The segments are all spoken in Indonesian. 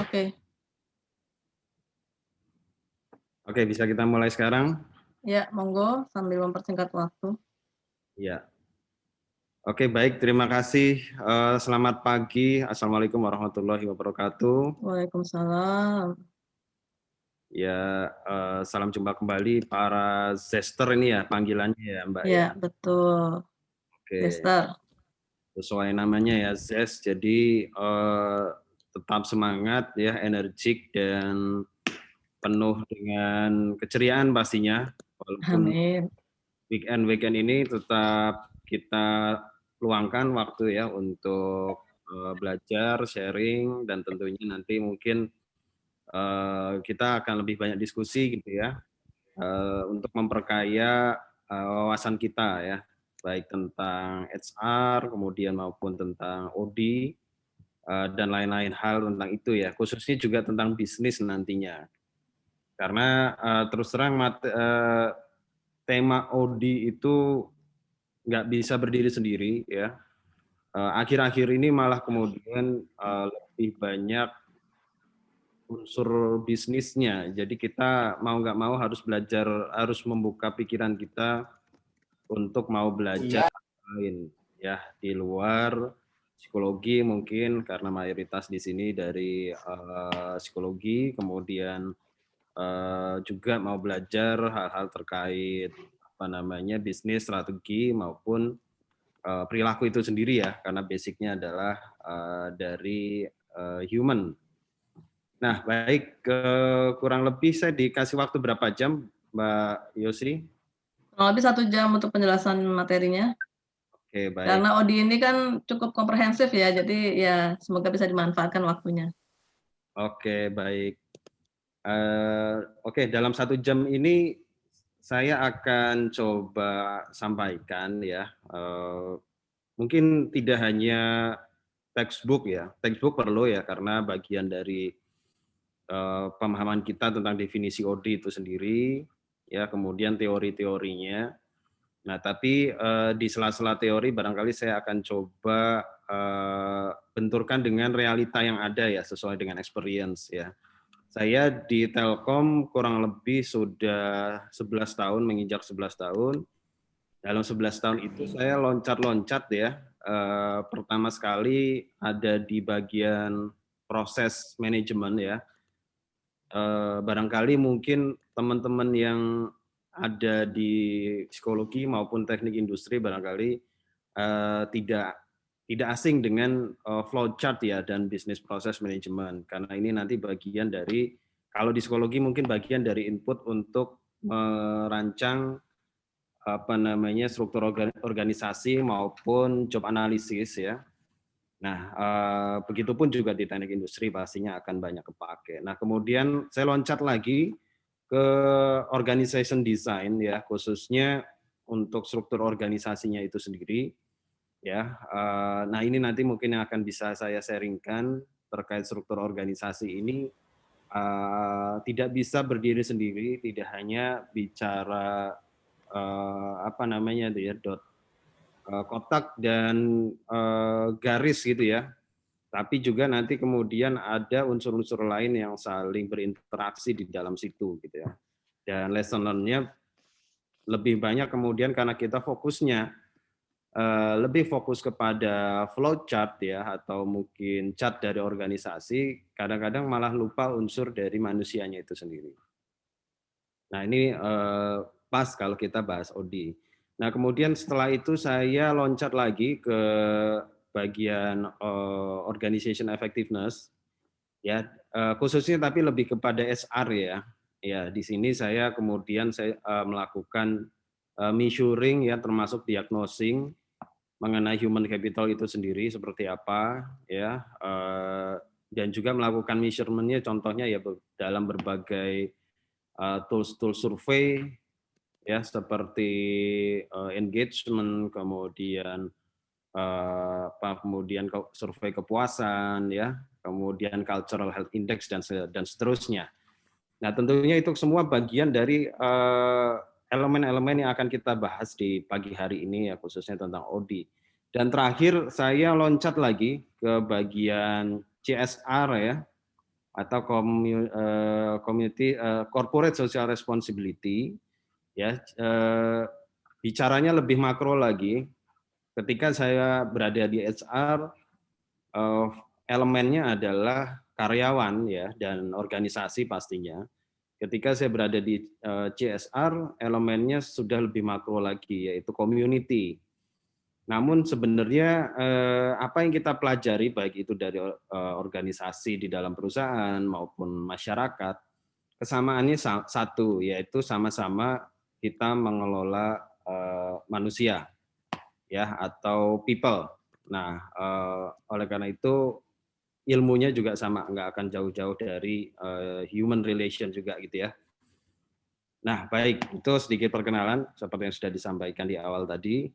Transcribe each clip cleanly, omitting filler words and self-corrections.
Oke. Oke, bisa kita mulai sekarang? Ya, monggo sambil mempersingkat waktu. Ya. Oke, baik. Terima kasih. Selamat pagi. Assalamualaikum warahmatullahi wabarakatuh. Waalaikumsalam. Ya, salam jumpa kembali para Zester ini ya panggilannya ya, Mbak Ya, ya. betul. Oke, Zester. sesuai namanya ya Zest. Jadi tetap semangat ya, energik dan penuh dengan keceriaan pastinya. Walaupun Amin. weekend ini tetap kita luangkan waktu ya untuk belajar, sharing, dan tentunya nanti mungkin kita akan lebih banyak diskusi gitu ya, untuk memperkaya wawasan kita ya, baik tentang HR, kemudian maupun tentang OD, dan lain-lain hal tentang itu ya, khususnya juga tentang bisnis nantinya. Karena terus terang tema OD itu nggak bisa berdiri sendiri ya. Akhir-akhir ini malah kemudian lebih banyak unsur bisnisnya. Jadi kita mau nggak mau harus belajar, harus membuka pikiran kita untuk mau belajar lain ya di luar psikologi mungkin karena mayoritas di sini dari psikologi, kemudian juga mau belajar hal-hal terkait apa namanya bisnis, strategi maupun perilaku itu sendiri ya, karena basicnya adalah dari human. Nah, baik, kurang lebih saya dikasih waktu berapa jam, Mbak Yosri? Kurang lebih 1 jam untuk penjelasan materinya. Oke, baik. Karena OD ini kan cukup komprehensif ya, jadi ya semoga bisa dimanfaatkan waktunya. Oke, baik. Oke, dalam 1 jam ini saya akan coba sampaikan ya, mungkin tidak hanya textbook ya, textbook perlu ya karena bagian dari pemahaman kita tentang definisi OD itu sendiri, ya kemudian teori-teorinya. Nah, tapi di sela-sela teori barangkali saya akan coba benturkan dengan realita yang ada ya, sesuai dengan experience ya. Saya di Telkom kurang lebih sudah 11 tahun, menginjak 11 tahun. Dalam 11 tahun itu saya loncat-loncat ya. Pertama sekali ada di bagian proses manajemen ya. Barangkali mungkin teman-teman yang ada di psikologi maupun teknik industri barangkali tidak asing dengan flowchart ya dan bisnis proses manajemen, karena ini nanti bagian dari, kalau di psikologi mungkin bagian dari input untuk merancang apa namanya struktur organisasi maupun job analisis ya. Nah, begitupun juga di teknik industri pastinya akan banyak kepake. Nah, kemudian saya loncat lagi ke organization design ya, khususnya untuk struktur organisasinya itu sendiri ya. Nah, ini nanti mungkin yang akan bisa saya sharingkan terkait struktur organisasi ini, tidak bisa berdiri sendiri, tidak hanya bicara apa namanya itu ya, kotak dan garis gitu ya. Tapi juga nanti kemudian ada unsur-unsur lain yang saling berinteraksi di dalam situ gitu ya. Dan lesson learn-nya lebih banyak kemudian karena kita fokusnya lebih fokus kepada flow chart ya atau mungkin chart dari organisasi, kadang-kadang malah lupa unsur dari manusianya itu sendiri. Nah, ini pas kalau kita bahas OD. Nah, kemudian setelah itu saya loncat lagi ke bagian organization effectiveness ya, khususnya tapi lebih kepada SR ya. Ya, di sini saya kemudian melakukan measuring ya, termasuk diagnosing mengenai human capital itu sendiri seperti apa ya, dan juga melakukan measurement-nya contohnya ya dalam berbagai tools-tools survei ya, seperti engagement, kemudian kemudian survei kepuasan ya, kemudian cultural health index dan seterusnya. Nah, tentunya itu semua bagian dari elemen-elemen yang akan kita bahas di pagi hari ini ya, khususnya tentang OD. Dan terakhir saya loncat lagi ke bagian CSR ya, atau corporate social responsibility, ya, bicaranya lebih makro lagi. Ketika saya berada di HR, elemennya adalah karyawan, ya, dan organisasi pastinya. Ketika saya berada di CSR, elemennya sudah lebih makro lagi, yaitu community. Namun sebenarnya apa yang kita pelajari, baik itu dari organisasi di dalam perusahaan maupun masyarakat, kesamaannya satu, yaitu sama-sama kita mengelola manusia, ya, atau people. Nah, oleh karena itu ilmunya juga sama, nggak akan jauh-jauh dari human relation juga gitu ya. Nah, baik, itu sedikit perkenalan seperti yang sudah disampaikan di awal tadi.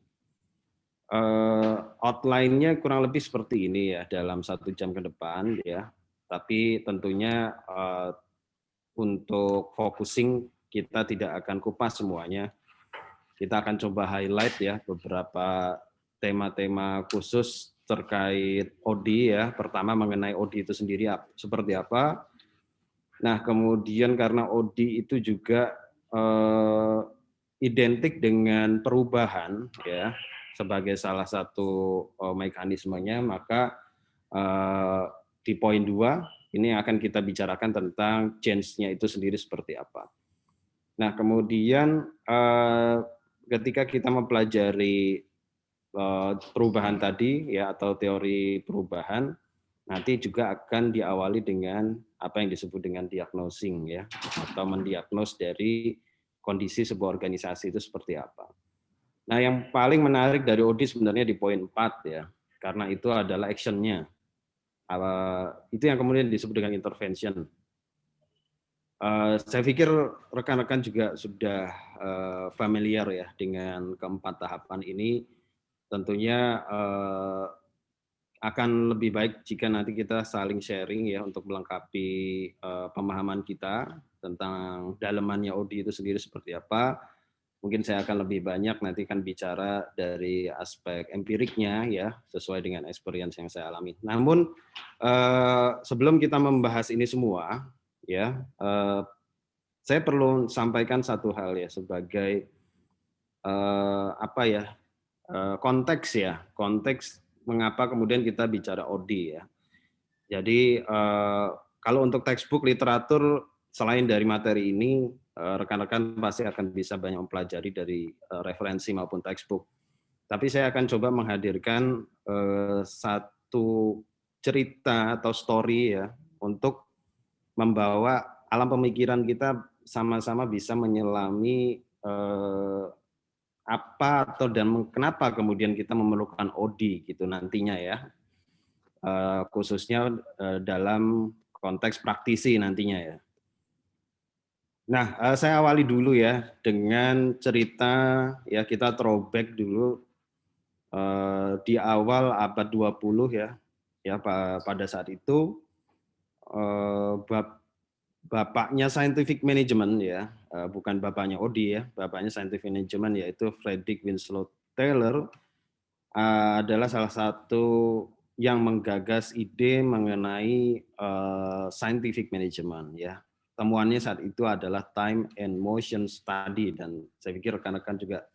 Outline-nya kurang lebih seperti ini ya dalam 1 jam ke depan ya. Tapi tentunya untuk focusing kita tidak akan kupas semuanya. Kita akan coba highlight ya beberapa tema-tema khusus terkait OD ya. Pertama mengenai OD itu sendiri seperti apa. Nah, kemudian karena OD itu juga identik dengan perubahan ya sebagai salah satu mekanismenya, maka di poin 2 ini akan kita bicarakan tentang change-nya itu sendiri seperti apa. Nah, kemudian ketika kita mempelajari perubahan tadi ya atau teori perubahan, nanti juga akan diawali dengan apa yang disebut dengan diagnosing ya, atau mendiagnos dari kondisi sebuah organisasi itu seperti apa. Nah, yang paling menarik dari OD sebenarnya di poin 4 ya, karena itu adalah action-nya. Itu yang kemudian disebut dengan intervention. Saya pikir rekan-rekan juga sudah familiar ya dengan keempat tahapan ini. Tentunya akan lebih baik jika nanti kita saling sharing ya untuk melengkapi pemahaman kita tentang dalemannya OD itu sendiri seperti apa. Mungkin saya akan lebih banyak nanti kan bicara dari aspek empiriknya ya, sesuai dengan experience yang saya alami. Namun sebelum kita membahas ini semua ya, saya perlu sampaikan satu hal ya sebagai apa ya, konteks mengapa kemudian kita bicara OD ya. Jadi kalau untuk textbook literatur selain dari materi ini, rekan-rekan pasti akan bisa banyak mempelajari dari referensi maupun textbook. Tapi saya akan coba menghadirkan satu cerita atau story ya untuk membawa alam pemikiran kita sama-sama bisa menyelami apa atau dan kenapa kemudian kita memerlukan OD gitu nantinya ya, khususnya dalam konteks praktisi nantinya ya. Nah, saya awali dulu ya dengan cerita ya, kita throwback dulu di awal abad 20 ya. Ya, pada saat itu bapaknya scientific management ya, bukan bapaknya OD ya, bapaknya scientific management yaitu Frederick Winslow Taylor adalah salah satu yang menggagas ide mengenai scientific management ya. Temuannya saat itu adalah time and motion study, dan saya pikir rekan-rekan juga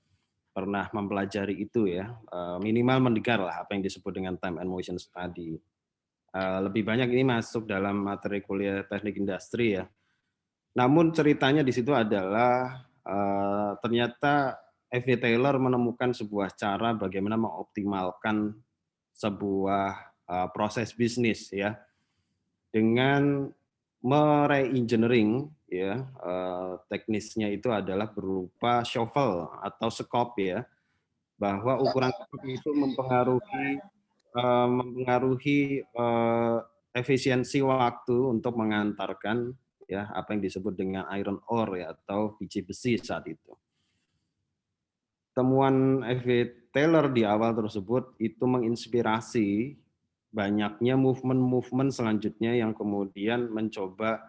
pernah mempelajari itu ya, minimal mendengar lah apa yang disebut dengan time and motion study. Lebih banyak ini masuk dalam materi kuliah teknik industri ya. Namun ceritanya di situ adalah ternyata F.V. Taylor menemukan sebuah cara bagaimana mengoptimalkan sebuah proses bisnis ya dengan mere-engineering ya, teknisnya itu adalah berupa shovel atau skop ya, bahwa ukuran skop itu mempengaruhi efisiensi waktu untuk mengantarkan ya apa yang disebut dengan iron ore ya, atau biji besi saat itu. Temuan F.V. Taylor di awal tersebut itu menginspirasi banyaknya movement-movement selanjutnya yang kemudian mencoba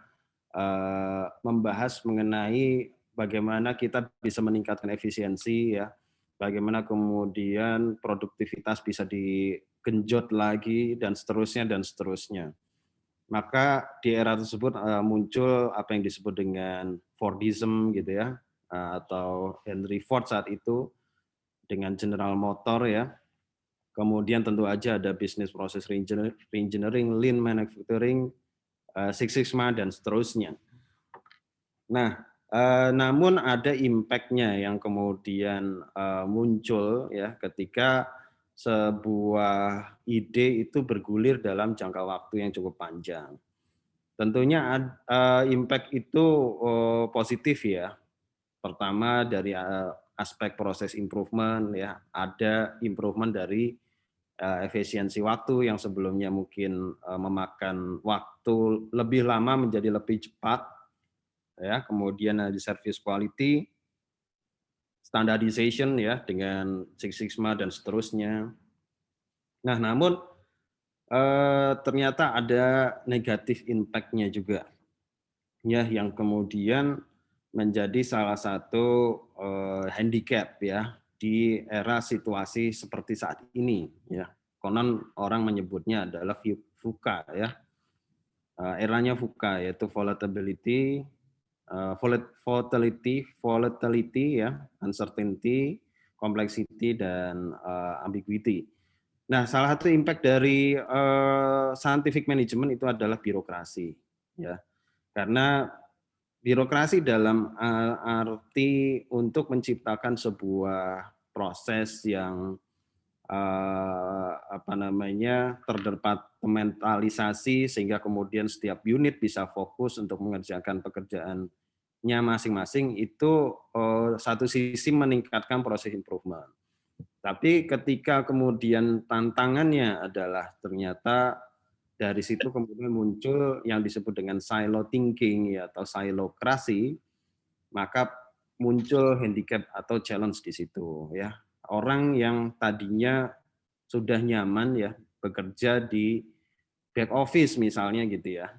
membahas mengenai bagaimana kita bisa meningkatkan efisiensi ya, bagaimana kemudian produktivitas bisa digenjot lagi dan seterusnya dan seterusnya. Maka di era tersebut muncul apa yang disebut dengan Fordism gitu ya, atau Henry Ford saat itu dengan General Motor ya. Kemudian tentu aja ada business process reengineering, lean manufacturing, Six Sigma dan seterusnya. Nah, namun ada impact-nya yang kemudian muncul ya ketika sebuah ide itu bergulir dalam jangka waktu yang cukup panjang. Tentunya impact itu positif ya. Pertama dari aspek proses improvement ya, ada improvement dari efisiensi waktu yang sebelumnya mungkin memakan waktu lebih lama menjadi lebih cepat ya. Kemudian ada service quality, standardization ya dengan Six Sigma dan seterusnya. Nah, namun ternyata ada negatif impact-nya juga ya yang kemudian menjadi salah satu handicap ya di era situasi seperti saat ini ya. Konon orang menyebutnya adalah VUCA ya. Eranya VUCA yaitu volatility, volatility ya, uncertainty, complexity dan ambiguity. Nah, salah satu impact dari scientific management itu adalah birokrasi ya. Karena birokrasi dalam arti untuk menciptakan sebuah proses yang terdepartementalisasi sehingga kemudian setiap unit bisa fokus untuk mengerjakan pekerjaannya masing-masing itu satu sisi meningkatkan proses improvement. Tapi ketika kemudian tantangannya adalah ternyata dari situ kemudian muncul yang disebut dengan silo thinking ya, atau silokrasi, maka muncul handicap atau challenge di situ ya. Orang yang tadinya sudah nyaman ya bekerja di back office misalnya gitu ya,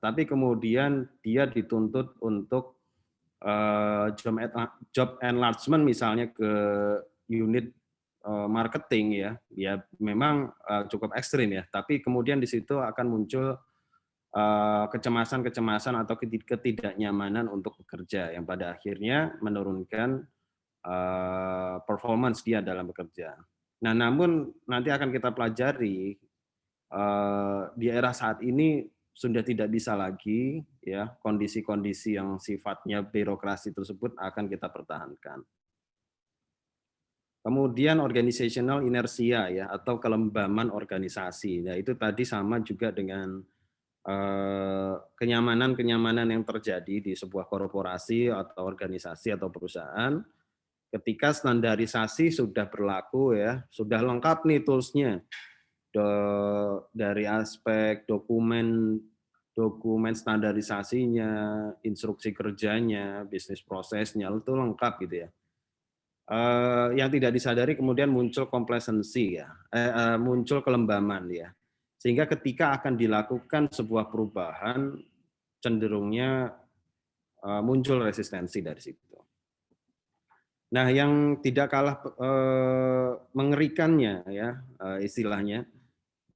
tapi kemudian dia dituntut untuk job enlargement misalnya ke unit marketing ya, ya memang cukup ekstrim ya. Tapi kemudian di situ akan muncul kecemasan-kecemasan atau ketidaknyamanan untuk bekerja yang pada akhirnya menurunkan performance dia dalam bekerja. Nah, namun nanti akan kita pelajari di era saat ini sudah tidak bisa lagi ya kondisi-kondisi yang sifatnya birokrasi tersebut akan kita pertahankan. Kemudian organizational inersia ya atau kelembaman organisasi. Nah, itu tadi sama juga dengan kenyamanan-kenyamanan yang terjadi di sebuah korporasi atau organisasi atau perusahaan ketika standarisasi sudah berlaku ya, sudah lengkap nih toolsnya dari aspek dokumen standarisasinya, instruksi kerjanya, bisnis prosesnya itu lengkap gitu ya. Yang tidak disadari kemudian muncul complacency ya, muncul kelembaman ya. Sehingga ketika akan dilakukan sebuah perubahan, cenderungnya muncul resistensi dari situ. Nah, yang tidak kalah mengerikannya ya istilahnya,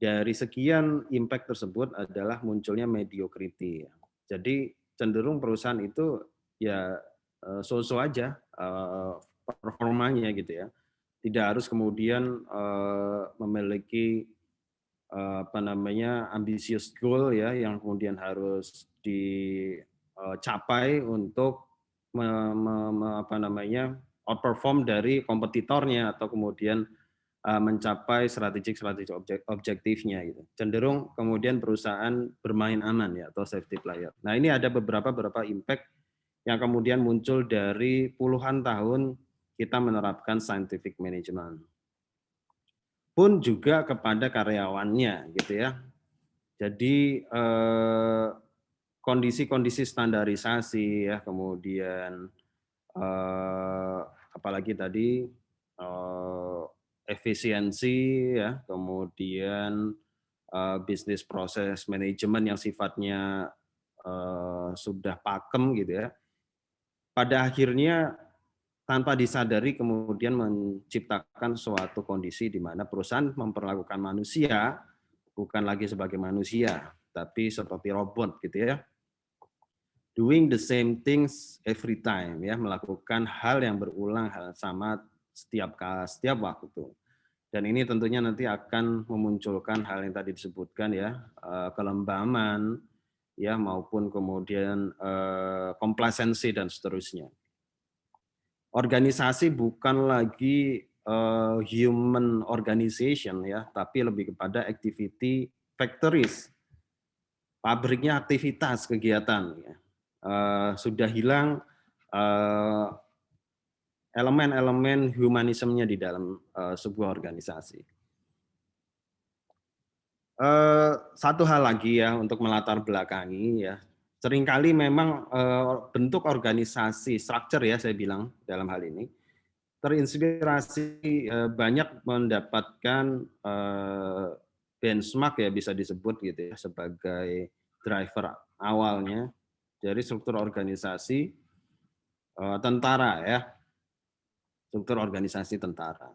dari sekian impact tersebut adalah munculnya mediocrity. Jadi cenderung perusahaan itu ya so-so aja performanya gitu ya. Tidak harus kemudian memiliki ambisius goal ya yang kemudian harus dicapai untuk outperform dari kompetitornya atau kemudian mencapai strategi objektifnya gitu. Cenderung kemudian perusahaan bermain aman ya atau safety player. Nah, ini ada beberapa impact yang kemudian muncul dari puluhan tahun kita menerapkan scientific management. Pun juga kepada karyawannya gitu ya. Jadi kondisi-kondisi standarisasi ya, kemudian apalagi tadi efisiensi ya, kemudian bisnis proses manajemen yang sifatnya sudah pakem gitu ya. Pada akhirnya tanpa disadari kemudian menciptakan suatu kondisi di mana perusahaan memperlakukan manusia bukan lagi sebagai manusia, tapi seperti robot gitu ya. Doing the same things every time ya, melakukan hal yang berulang hal sama setiap waktu. Dan ini tentunya nanti akan memunculkan hal yang tadi disebutkan ya, kelembaman ya maupun kemudian komplasensi dan seterusnya. Organisasi bukan lagi human organization ya, tapi lebih kepada activity factories. Pabriknya aktivitas kegiatan ya. Sudah hilang elemen-elemen humanismenya di dalam sebuah organisasi. Satu hal lagi ya untuk melatar belakangi ya, seringkali memang bentuk organisasi structure ya saya bilang dalam hal ini terinspirasi banyak mendapatkan benchmark ya bisa disebut gitu ya sebagai driver awalnya dari struktur organisasi tentara ya, struktur organisasi tentara.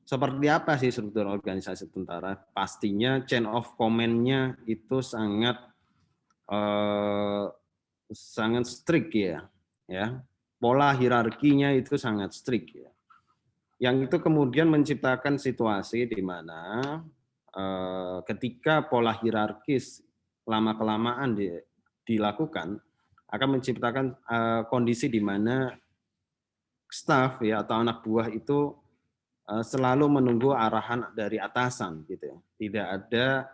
Seperti apa sih struktur organisasi tentara? Pastinya chain of command-nya itu sangat strict ya. Pola hierarkinya itu sangat strict ya. Yang itu kemudian menciptakan situasi di mana ketika pola hierarkis lama-kelamaan dilakukan akan menciptakan kondisi di mana staf ya atau anak buah itu selalu menunggu arahan dari atasan gitu ya. Tidak ada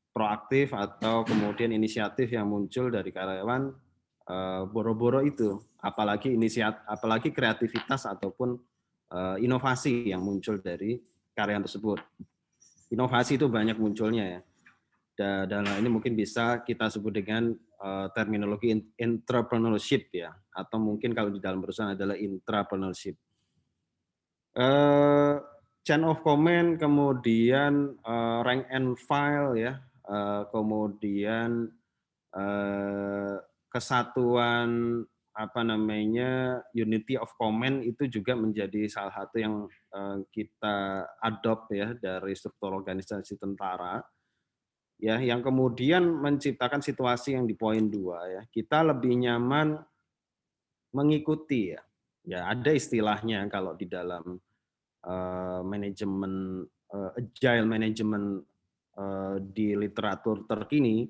proaktif atau kemudian inisiatif yang muncul dari karyawan boro-boro itu, apalagi kreativitas ataupun inovasi yang muncul dari karyawan tersebut. Inovasi itu banyak munculnya ya. Dan ini mungkin bisa kita sebut dengan terminologi entrepreneurship ya, atau mungkin kalau di dalam perusahaan adalah intrapreneurship. Chain of command, kemudian rank and file ya, kemudian kesatuan unity of command itu juga menjadi salah satu yang kita adopt ya dari struktur organisasi tentara ya, yang kemudian menciptakan situasi yang di poin 2 ya, kita lebih nyaman mengikuti ya. Ya ada istilahnya kalau di dalam manajemen agile management di literatur terkini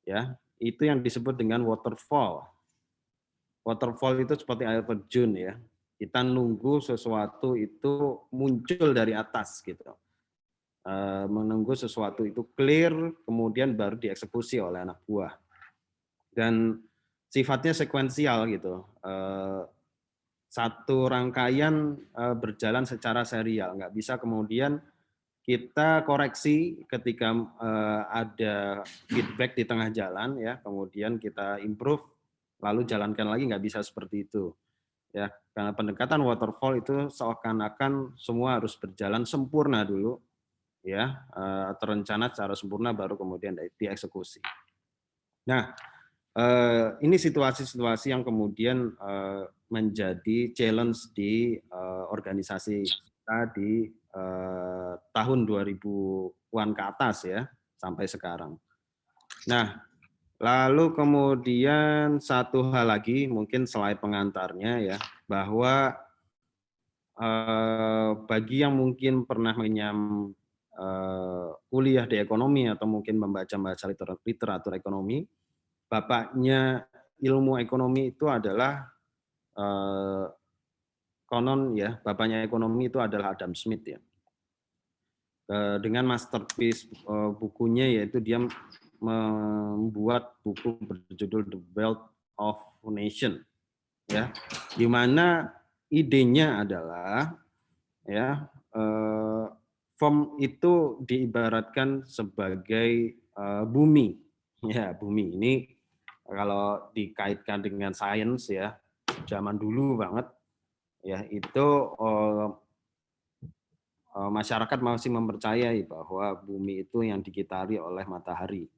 ya, itu yang disebut dengan waterfall. Waterfall itu seperti air terjun ya. Kita nunggu sesuatu itu muncul dari atas gitu. Menunggu sesuatu itu clear, kemudian baru dieksekusi oleh anak buah. Dan sifatnya sekuensial gitu. Satu rangkaian berjalan secara serial, nggak bisa kemudian kita koreksi ketika ada feedback di tengah jalan ya, kemudian kita improve lalu jalankan lagi, nggak bisa seperti itu ya, karena pendekatan waterfall itu seakan-akan semua harus berjalan sempurna dulu ya, terencana secara sempurna baru kemudian dieksekusi. Nah, ini situasi-situasi yang kemudian menjadi challenge di organisasi kita di tahun 2000-an ke atas ya, sampai sekarang. Nah, lalu kemudian satu hal lagi mungkin slide pengantarnya ya, bahwa bagi yang mungkin pernah kuliah di ekonomi atau mungkin membaca literatur ekonomi, bapaknya ilmu ekonomi itu adalah konon ya, bapaknya ekonomi itu adalah Adam Smith ya. Dengan masterpiece bukunya yaitu dia membuat buku berjudul The Wealth of Nation ya, di mana idenya adalah ya firm itu diibaratkan sebagai bumi ya, bumi ini kalau dikaitkan dengan sains ya, zaman dulu banget ya, itu masyarakat masih mempercayai bahwa bumi itu yang dikitari oleh matahari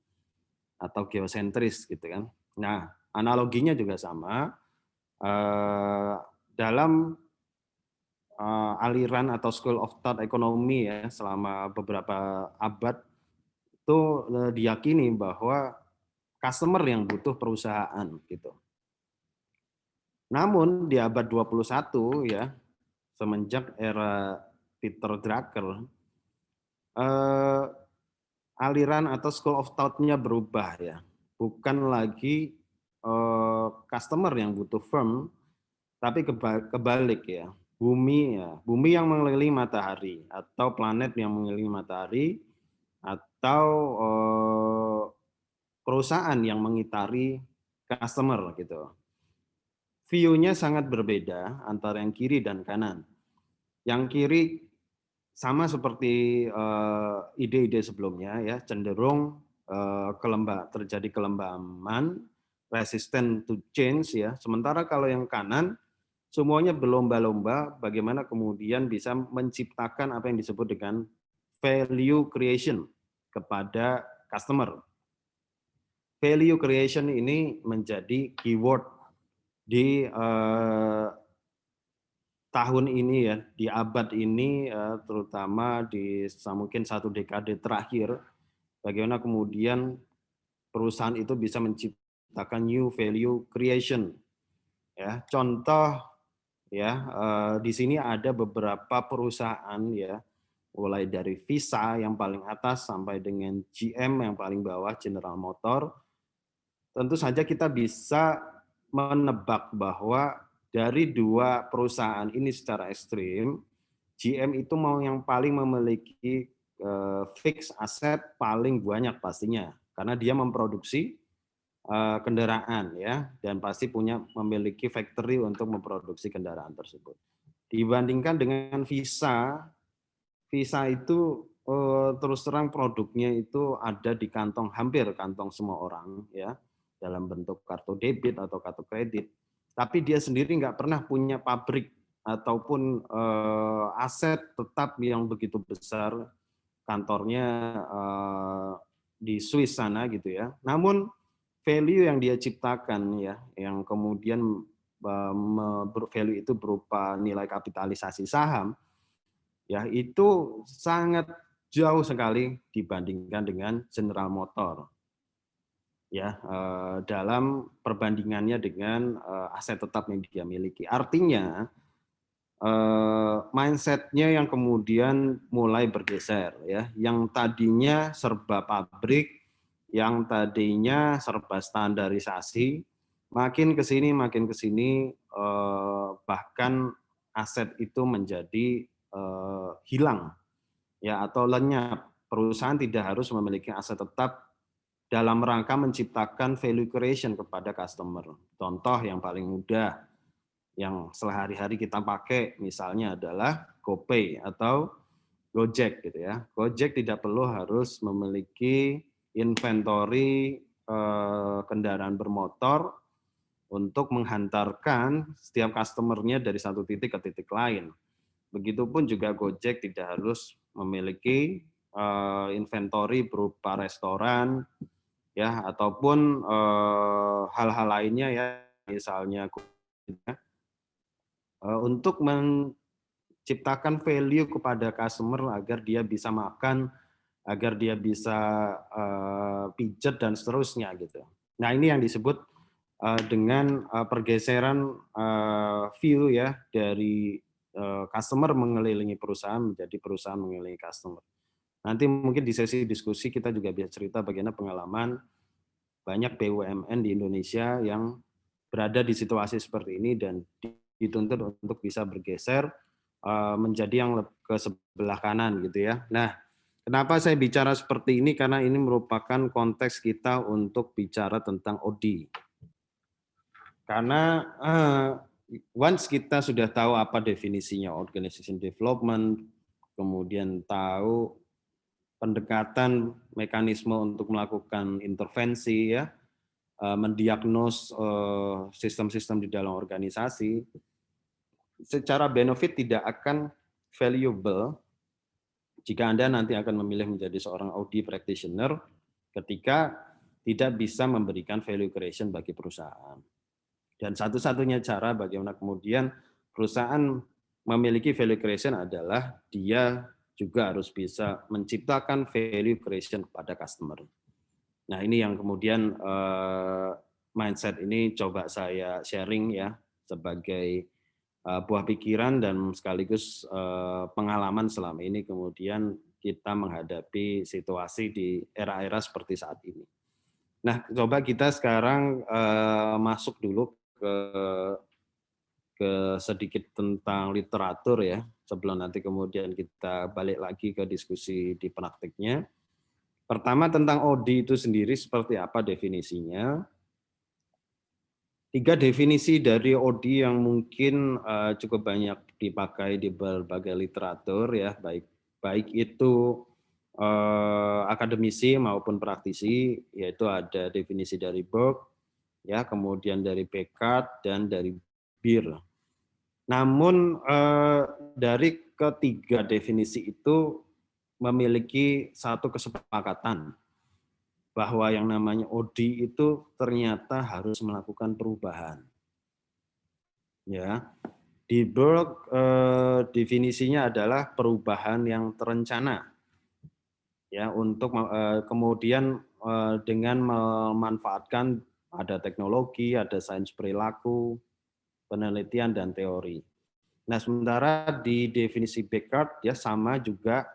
atau geosentris gitu kan. Nah, analoginya juga sama dalam aliran atau school of thought ekonomi ya selama beberapa abad itu diyakini bahwa customer yang butuh perusahaan gitu. Namun di abad 21 ya, semenjak era Peter Drucker, aliran atau school of thought-nya berubah ya. Bukan lagi customer yang butuh firm, tapi kebalik ya. Bumi yang mengelilingi matahari atau planet yang mengelilingi matahari atau perusahaan yang mengitari customer gitu. View-nya sangat berbeda antara yang kiri dan kanan. Yang kiri sama seperti ide-ide sebelumnya ya, cenderung terjadi kelembaman, resistant to change ya. Sementara kalau yang kanan semuanya berlomba-lomba bagaimana kemudian bisa menciptakan apa yang disebut dengan value creation kepada customer. Value creation ini menjadi keyword di tahun ini ya, di abad ini terutama di mungkin 1 dekade terakhir, bagaimana kemudian perusahaan itu bisa menciptakan new value creation. Ya, contoh ya, di sini ada beberapa perusahaan ya, mulai dari Visa yang paling atas sampai dengan GM yang paling bawah, General Motor. Tentu saja kita bisa menebak bahwa dari 2 perusahaan ini secara ekstrim, GM itu mau yang paling memiliki fixed aset paling banyak pastinya, karena dia memproduksi kendaraan ya, dan pasti memiliki factory untuk memproduksi kendaraan tersebut. Dibandingkan dengan Visa, Visa itu terus terang produknya itu ada di hampir kantong semua orang ya, dalam bentuk kartu debit atau kartu kredit. Tapi dia sendiri nggak pernah punya pabrik ataupun aset tetap yang begitu besar, kantornya di Swiss sana gitu ya. Namun value yang dia ciptakan ya, yang kemudian value itu berupa nilai kapitalisasi saham, ya itu sangat jauh sekali dibandingkan dengan General Motor. Ya, dalam perbandingannya dengan aset tetap yang dia miliki. Artinya mindset-nya yang kemudian mulai bergeser ya, yang tadinya serba pabrik, yang tadinya serba standarisasi, makin ke sini bahkan aset itu menjadi hilang ya, atau lenyap. Perusahaan tidak harus memiliki aset tetap dalam rangka menciptakan value creation kepada customer. Contoh yang paling mudah yang sehari-hari kita pakai misalnya adalah GoPay atau Gojek gitu ya. Gojek tidak perlu harus memiliki inventory kendaraan bermotor untuk menghantarkan setiap customer-nya dari satu titik ke titik lain. Begitupun juga Gojek tidak harus memiliki inventory berupa restoran ya, ataupun hal-hal lainnya ya, misalnya untuk menciptakan value kepada customer agar dia bisa makan, agar dia bisa pijet dan seterusnya gitu. Nah, ini yang disebut dengan pergeseran view ya, dari customer mengelilingi perusahaan menjadi perusahaan mengelilingi customer. Nanti mungkin di sesi diskusi kita juga bisa cerita bagaimana pengalaman banyak BUMN di Indonesia yang berada di situasi seperti ini dan dituntut untuk bisa bergeser menjadi yang ke sebelah kanan gitu ya. Nah, kenapa saya bicara seperti ini? Karena ini merupakan konteks kita untuk bicara tentang OD. Karena once kita sudah tahu apa definisinya organization development, kemudian tahu pendekatan mekanisme untuk melakukan intervensi ya, mendiagnos sistem-sistem di dalam organisasi, secara benefit tidak akan valuable jika Anda nanti akan memilih menjadi seorang OD practitioner ketika tidak bisa memberikan value creation bagi perusahaan. Dan satu-satunya cara bagaimana kemudian perusahaan memiliki value creation adalah dia juga harus bisa menciptakan value creation kepada customer. Nah, ini yang kemudian mindset ini coba saya sharing ya sebagai buah pikiran dan sekaligus pengalaman selama ini kemudian kita menghadapi situasi di era-era seperti saat ini. Nah, coba kita sekarang masuk dulu ke sedikit tentang literatur ya, sebelum nanti kemudian kita balik lagi ke diskusi di praktiknya. Pertama tentang OD itu sendiri seperti apa definisinya. 3 definisi dari OD yang mungkin cukup banyak dipakai di berbagai literatur ya, baik itu akademisi maupun praktisi, yaitu ada definisi dari Burke, ya, kemudian dari Beckett dan dari Beer. Namun dari ketiga definisi itu memiliki satu kesepakatan bahwa yang namanya OD itu ternyata harus melakukan perubahan. Ya, di Burke definisinya adalah perubahan yang terencana. Ya, untuk kemudian dengan memanfaatkan ada teknologi, ada sains perilaku, penelitian dan teori. Nah, sementara di definisi Beckett ya sama juga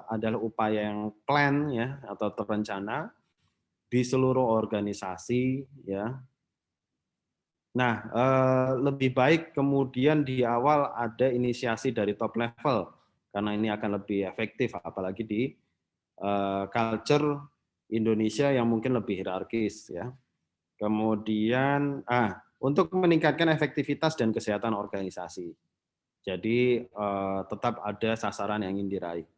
adalah upaya yang plan ya atau terencana di seluruh organisasi ya. Nah, lebih baik kemudian di awal ada inisiasi dari top level karena ini akan lebih efektif apalagi di culture Indonesia yang mungkin lebih hierarkis ya. Kemudian untuk meningkatkan efektivitas dan kesehatan organisasi. Jadi tetap ada sasaran yang ingin diraih.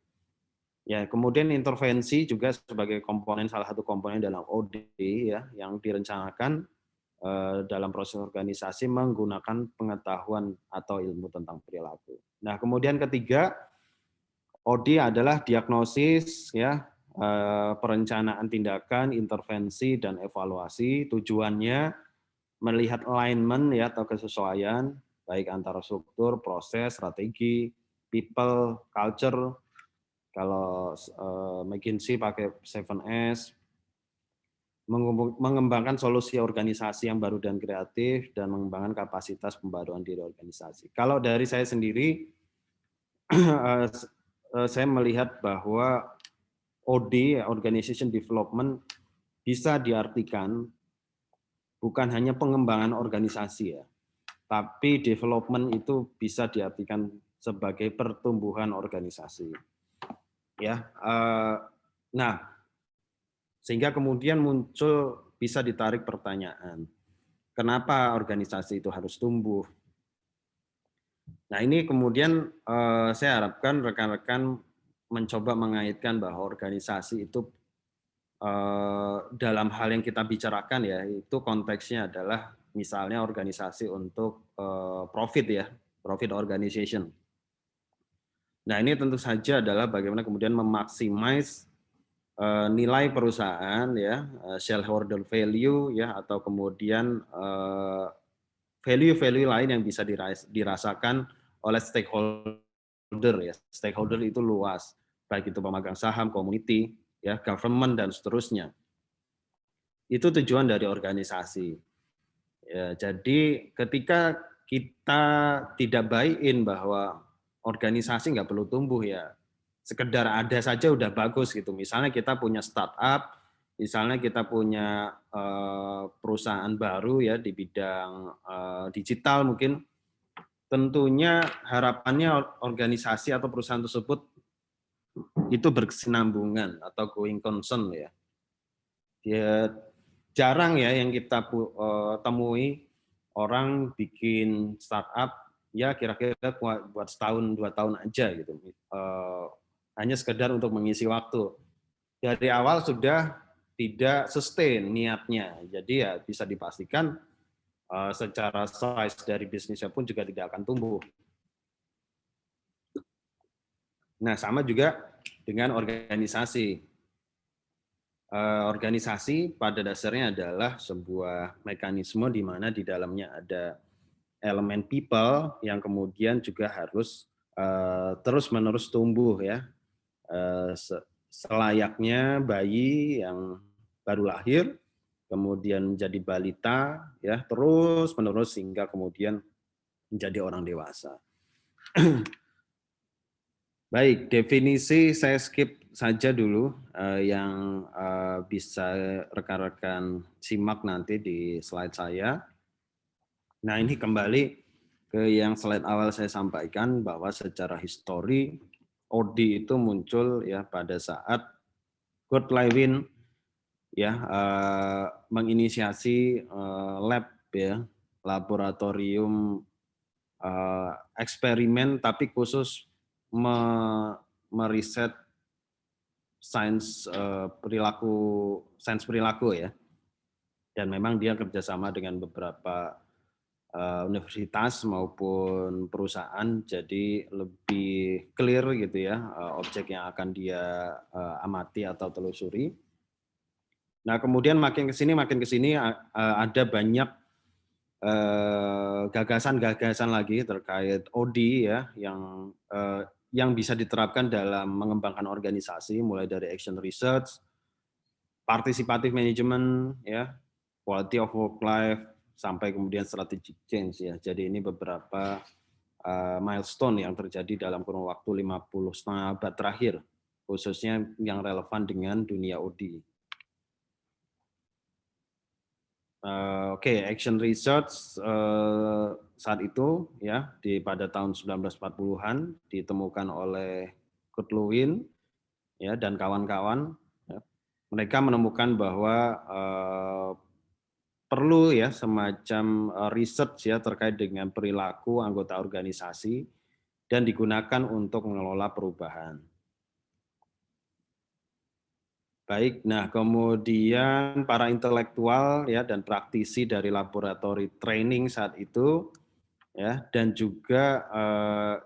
Ya, kemudian intervensi juga sebagai komponen salah satu komponen dalam OD ya yang direncanakan dalam proses organisasi menggunakan pengetahuan atau ilmu tentang perilaku. Nah, kemudian ketiga, OD adalah diagnosis ya, perencanaan tindakan, intervensi dan evaluasi. Tujuannya melihat alignment ya atau kesesuaian baik antara struktur, proses, strategi, people, culture. Kalau McKinsey pakai 7S, mengembangkan solusi organisasi yang baru dan kreatif, dan mengembangkan kapasitas pembaruan diri organisasi. Kalau dari saya sendiri, saya melihat bahwa OD, Organization Development, bisa diartikan bukan hanya pengembangan organisasi ya, tapi development itu bisa diartikan sebagai pertumbuhan organisasi. Ya, nah, sehingga kemudian muncul bisa ditarik pertanyaan, kenapa organisasi itu harus tumbuh? Nah, ini kemudian saya harapkan rekan-rekan mencoba mengaitkan bahwa organisasi itu dalam hal yang kita bicarakan ya, itu konteksnya adalah misalnya organisasi untuk profit ya, profit organization. Nah, ini tentu saja adalah bagaimana kemudian memaksimis nilai perusahaan ya, shareholder value ya, atau kemudian value-value lain yang bisa dirasakan oleh stakeholder ya. Stakeholder itu luas, baik itu pemegang saham, community, ya, government dan seterusnya. Itu tujuan dari organisasi. Ya, jadi ketika kita tidak buy-in bahwa organisasi nggak perlu tumbuh ya, sekedar ada saja udah bagus gitu. Misalnya kita punya startup, misalnya kita punya perusahaan baru ya di bidang digital mungkin, tentunya harapannya organisasi atau perusahaan tersebut itu berkesinambungan atau going concern ya. Ya jarang ya yang kita temui orang bikin startup ya kira-kira buat setahun 2 tahun aja gitu. Hanya sekedar untuk mengisi waktu. Dari awal sudah tidak sustain niatnya. Jadi ya bisa dipastikan secara size dari bisnisnya pun juga tidak akan tumbuh. Nah, sama juga dengan organisasi. Organisasi pada dasarnya adalah sebuah mekanisme di mana di dalamnya ada elemen people yang kemudian juga harus terus-menerus tumbuh ya, selayaknya bayi yang baru lahir, kemudian menjadi balita, ya terus menerus hingga kemudian menjadi orang dewasa. Baik, definisi saya skip saja dulu yang bisa rekan-rekan simak nanti di slide saya. Nah, ini kembali ke yang slide awal saya sampaikan bahwa secara histori OD itu muncul ya pada saat Kurt Lewin ya menginisiasi lab ya, laboratorium eksperimen tapi khusus meriset sains perilaku ya. Dan memang dia kerjasama dengan beberapa universitas maupun perusahaan, jadi lebih clear gitu ya objek yang akan dia amati atau telusuri. Nah kemudian makin kesini ada banyak gagasan-gagasan lagi terkait OD ya yang bisa diterapkan dalam mengembangkan organisasi, mulai dari action research, participative management ya, quality of work life, sampai kemudian strategic change ya. Jadi ini beberapa milestone yang terjadi dalam kurun waktu 50 abad terakhir, khususnya yang relevan dengan dunia OD. Oke, action research saat itu ya pada tahun 1940-an ditemukan oleh Kurt Lewin ya dan kawan-kawan. Ya. Mereka menemukan bahwa perlu ya semacam research ya terkait dengan perilaku anggota organisasi dan digunakan untuk mengelola perubahan. Baik, nah kemudian para intelektual ya dan praktisi dari laboratori training saat itu ya dan juga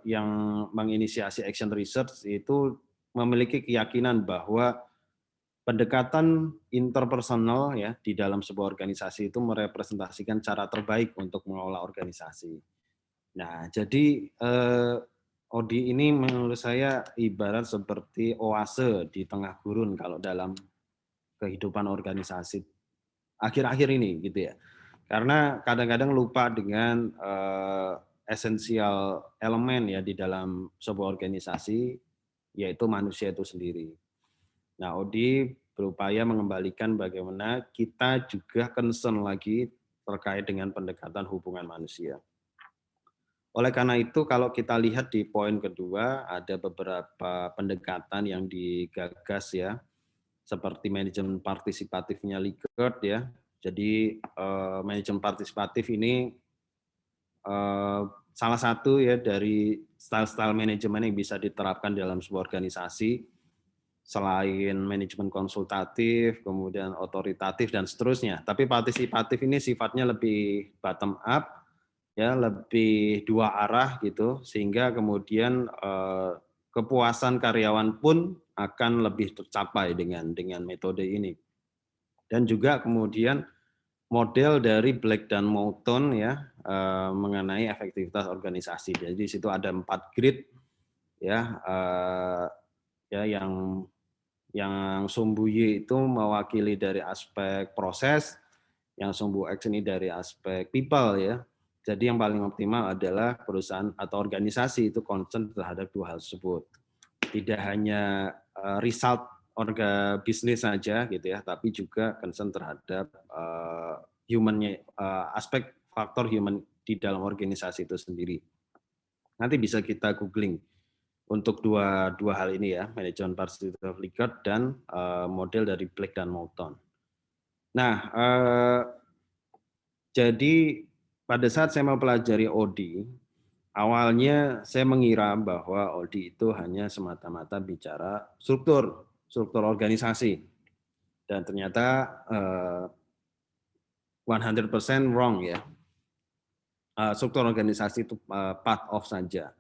yang menginisiasi action research itu memiliki keyakinan bahwa pendekatan interpersonal ya di dalam sebuah organisasi itu merepresentasikan cara terbaik untuk mengelola organisasi. Nah, jadi OD ini menurut saya ibarat seperti oase di tengah gurun kalau dalam kehidupan organisasi akhir-akhir ini gitu ya. Karena kadang-kadang lupa dengan esensial elemen ya di dalam sebuah organisasi, yaitu manusia itu sendiri. Nah, OD berupaya mengembalikan bagaimana kita juga concern lagi terkait dengan pendekatan hubungan manusia. Oleh karena itu, kalau kita lihat di poin kedua, ada beberapa pendekatan yang digagas ya, seperti manajemen partisipatifnya Likert ya. Jadi manajemen partisipatif ini salah satu ya dari style-style manajemen yang bisa diterapkan dalam sebuah organisasi, selain manajemen konsultatif, kemudian otoritatif dan seterusnya. Tapi partisipatif ini sifatnya lebih bottom up, ya lebih dua arah gitu, sehingga kemudian kepuasan karyawan pun akan lebih tercapai dengan metode ini. Dan juga kemudian model dari Black dan Moulton ya mengenai efektivitas organisasi. Jadi di situ ada 4 grid ya ya yang sumbu Y itu mewakili dari aspek proses, yang sumbu X ini dari aspek people ya. Jadi yang paling optimal adalah perusahaan atau organisasi itu concern terhadap dua hal tersebut. Tidak hanya result bisnis saja gitu ya, tapi juga concern terhadap humannya, aspek faktor human di dalam organisasi itu sendiri. Nanti bisa kita googling untuk dua hal ini ya, manajemen participative Likert dan model dari Black dan Moulton. Nah, jadi pada saat saya mempelajari OD, awalnya saya mengira bahwa OD itu hanya semata-mata bicara struktur organisasi. Dan ternyata 100% wrong ya. Struktur organisasi itu part of saja.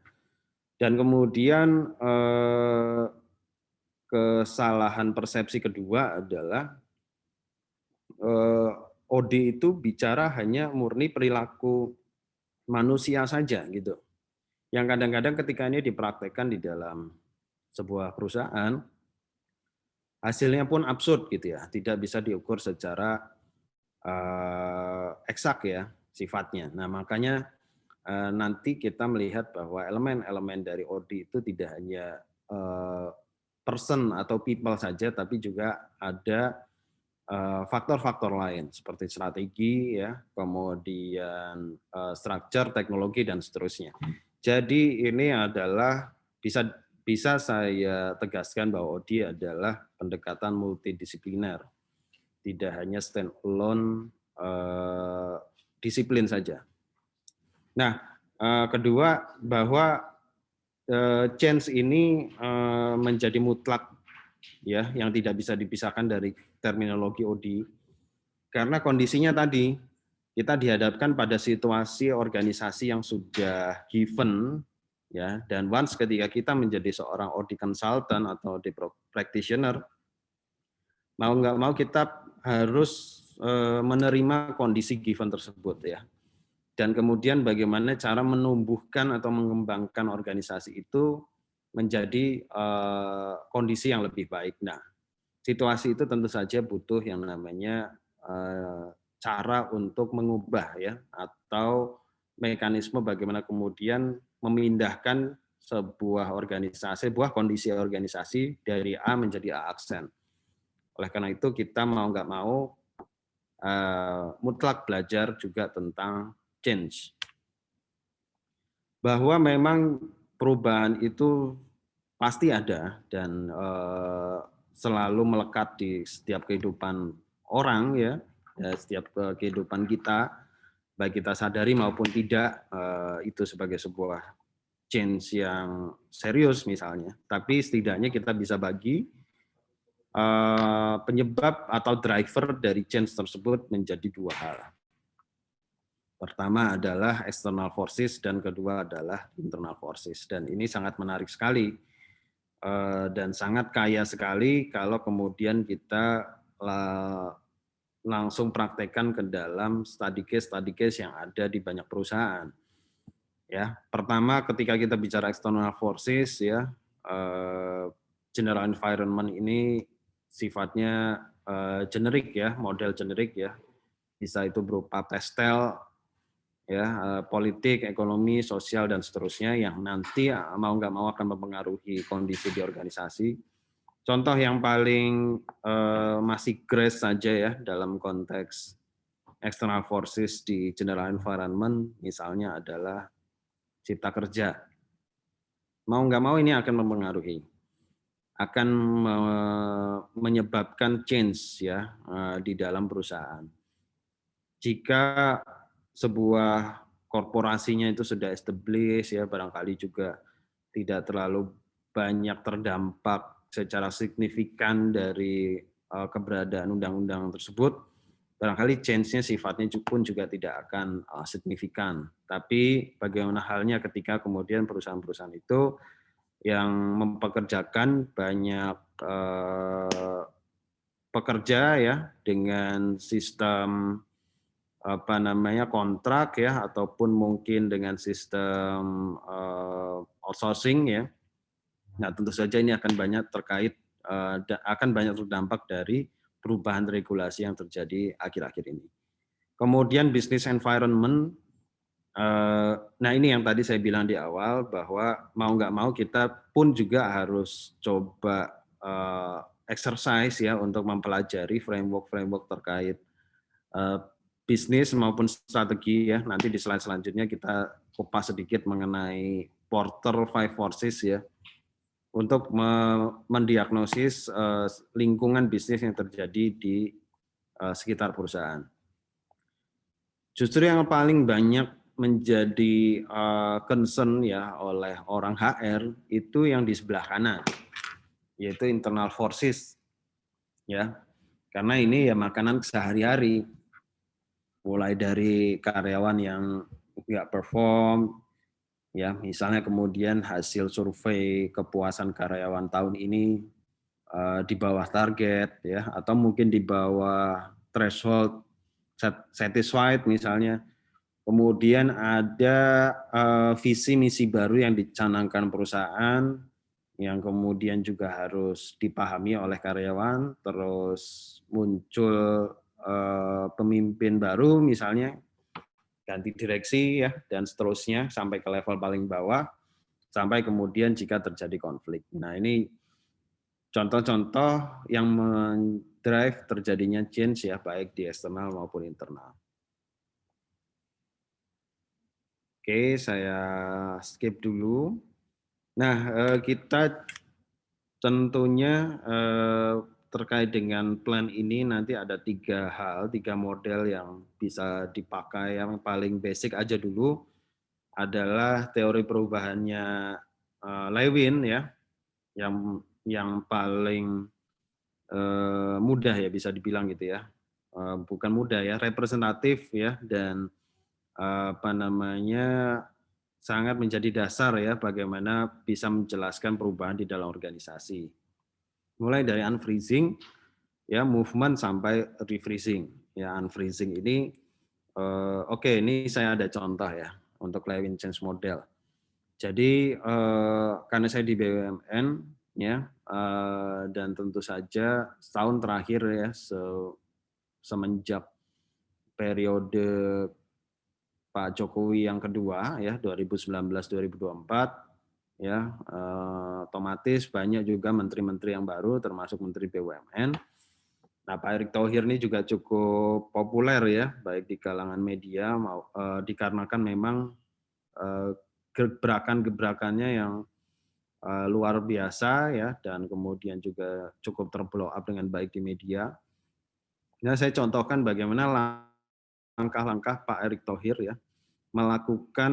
Dan kemudian kesalahan persepsi kedua adalah OD itu bicara hanya murni perilaku manusia saja gitu. Yang kadang-kadang ketika ini dipraktekkan di dalam sebuah perusahaan, hasilnya pun absurd gitu ya, tidak bisa diukur secara eksak ya sifatnya. Nah makanya nanti kita melihat bahwa elemen-elemen dari OD itu tidak hanya person atau people saja, tapi juga ada faktor-faktor lain seperti strategi ya, kemudian structure, teknologi dan seterusnya. Jadi ini adalah bisa saya tegaskan bahwa OD adalah pendekatan multidisipliner, tidak hanya stand alone disiplin saja. Nah, kedua bahwa change ini menjadi mutlak ya, yang tidak bisa dipisahkan dari terminologi OD, karena kondisinya tadi kita dihadapkan pada situasi organisasi yang sudah given ya, dan once ketika kita menjadi seorang OD consultant atau OD practitioner, mau nggak mau kita harus menerima kondisi given tersebut ya. Dan kemudian bagaimana cara menumbuhkan atau mengembangkan organisasi itu menjadi kondisi yang lebih baik. Nah, situasi itu tentu saja butuh yang namanya cara untuk mengubah ya, atau mekanisme bagaimana kemudian memindahkan sebuah organisasi, sebuah kondisi organisasi dari A menjadi A aksen. Oleh karena itu kita mau nggak mau mutlak belajar juga tentang change. Bahwa memang perubahan itu pasti ada dan selalu melekat di setiap kehidupan orang ya, setiap kehidupan kita, baik kita sadari maupun tidak, itu sebagai sebuah change yang serius misalnya. Tapi setidaknya kita bisa bagi penyebab atau driver dari change tersebut menjadi dua hal. Pertama adalah external forces dan kedua adalah internal forces. Dan ini sangat menarik sekali dan sangat kaya sekali kalau kemudian kita langsung praktekkan ke dalam study case yang ada di banyak perusahaan. Ya, pertama ketika kita bicara external forces ya, general environment ini sifatnya generik ya, model generik ya. Bisa itu berupa pastel ya, politik, ekonomi, sosial dan seterusnya yang nanti mau nggak mau akan mempengaruhi kondisi di organisasi. Contoh yang paling masih grace saja ya dalam konteks external forces di general environment misalnya adalah cipta kerja. Mau nggak mau ini akan mempengaruhi, akan menyebabkan change ya di dalam perusahaan. Jika sebuah korporasinya itu sudah established ya, barangkali juga tidak terlalu banyak terdampak secara signifikan dari keberadaan undang-undang tersebut, barangkali change-nya sifatnya pun juga tidak akan signifikan. Tapi bagaimana halnya ketika kemudian perusahaan-perusahaan itu yang mempekerjakan banyak pekerja ya dengan sistem kontrak ya, ataupun mungkin dengan sistem outsourcing ya. Nah tentu saja ini akan banyak terdampak dari perubahan regulasi yang terjadi akhir-akhir ini. Kemudian business environment, nah ini yang tadi saya bilang di awal bahwa mau nggak mau kita pun juga harus coba exercise ya untuk mempelajari framework terkait bisnis maupun strategi ya. Nanti di slide selanjutnya kita kupas sedikit mengenai Porter 5 Forces ya, untuk mendiagnosis lingkungan bisnis yang terjadi di sekitar perusahaan. Justru yang paling banyak menjadi concern ya oleh orang HR itu yang di sebelah kanan, yaitu internal forces ya, karena ini ya makanan sehari-hari. Mulai dari karyawan yang nggak perform, ya misalnya kemudian hasil survei kepuasan karyawan tahun ini di bawah target, ya atau mungkin di bawah threshold satisfied misalnya. Kemudian ada visi misi baru yang dicanangkan perusahaan, yang kemudian juga harus dipahami oleh karyawan, terus muncul pemimpin baru misalnya, ganti direksi ya, dan seterusnya sampai ke level paling bawah, sampai kemudian jika terjadi konflik. Nah ini contoh-contoh yang mendrive terjadinya change ya, baik di eksternal maupun internal. Oke, saya skip dulu. Nah, kita tentunya terkait dengan plan ini nanti ada 3 hal, 3 model yang bisa dipakai. Yang paling basic aja dulu adalah teori perubahannya Lewin ya, yang paling mudah ya bisa dibilang gitu ya. Bukan mudah ya, representatif ya, dan apa namanya, sangat menjadi dasar ya bagaimana bisa menjelaskan perubahan di dalam organisasi. Mulai dari unfreezing, ya movement sampai refreezing. Ya unfreezing ini, oke, ini saya ada contoh ya untuk Lewin Change Model. Jadi karena saya di BUMN ya, dan tentu saja setahun terakhir ya, semenjak periode Pak Jokowi yang kedua ya 2019-2024 ya, otomatis banyak juga menteri-menteri yang baru termasuk Menteri BUMN. Nah, Pak Erick Thohir ini juga cukup populer ya, baik di kalangan media dikarenakan memang gebrakan-gebrakannya yang luar biasa ya, dan kemudian juga cukup terblow up dengan baik di media. Nah, saya contohkan bagaimana langkah-langkah Pak Erick Thohir ya melakukan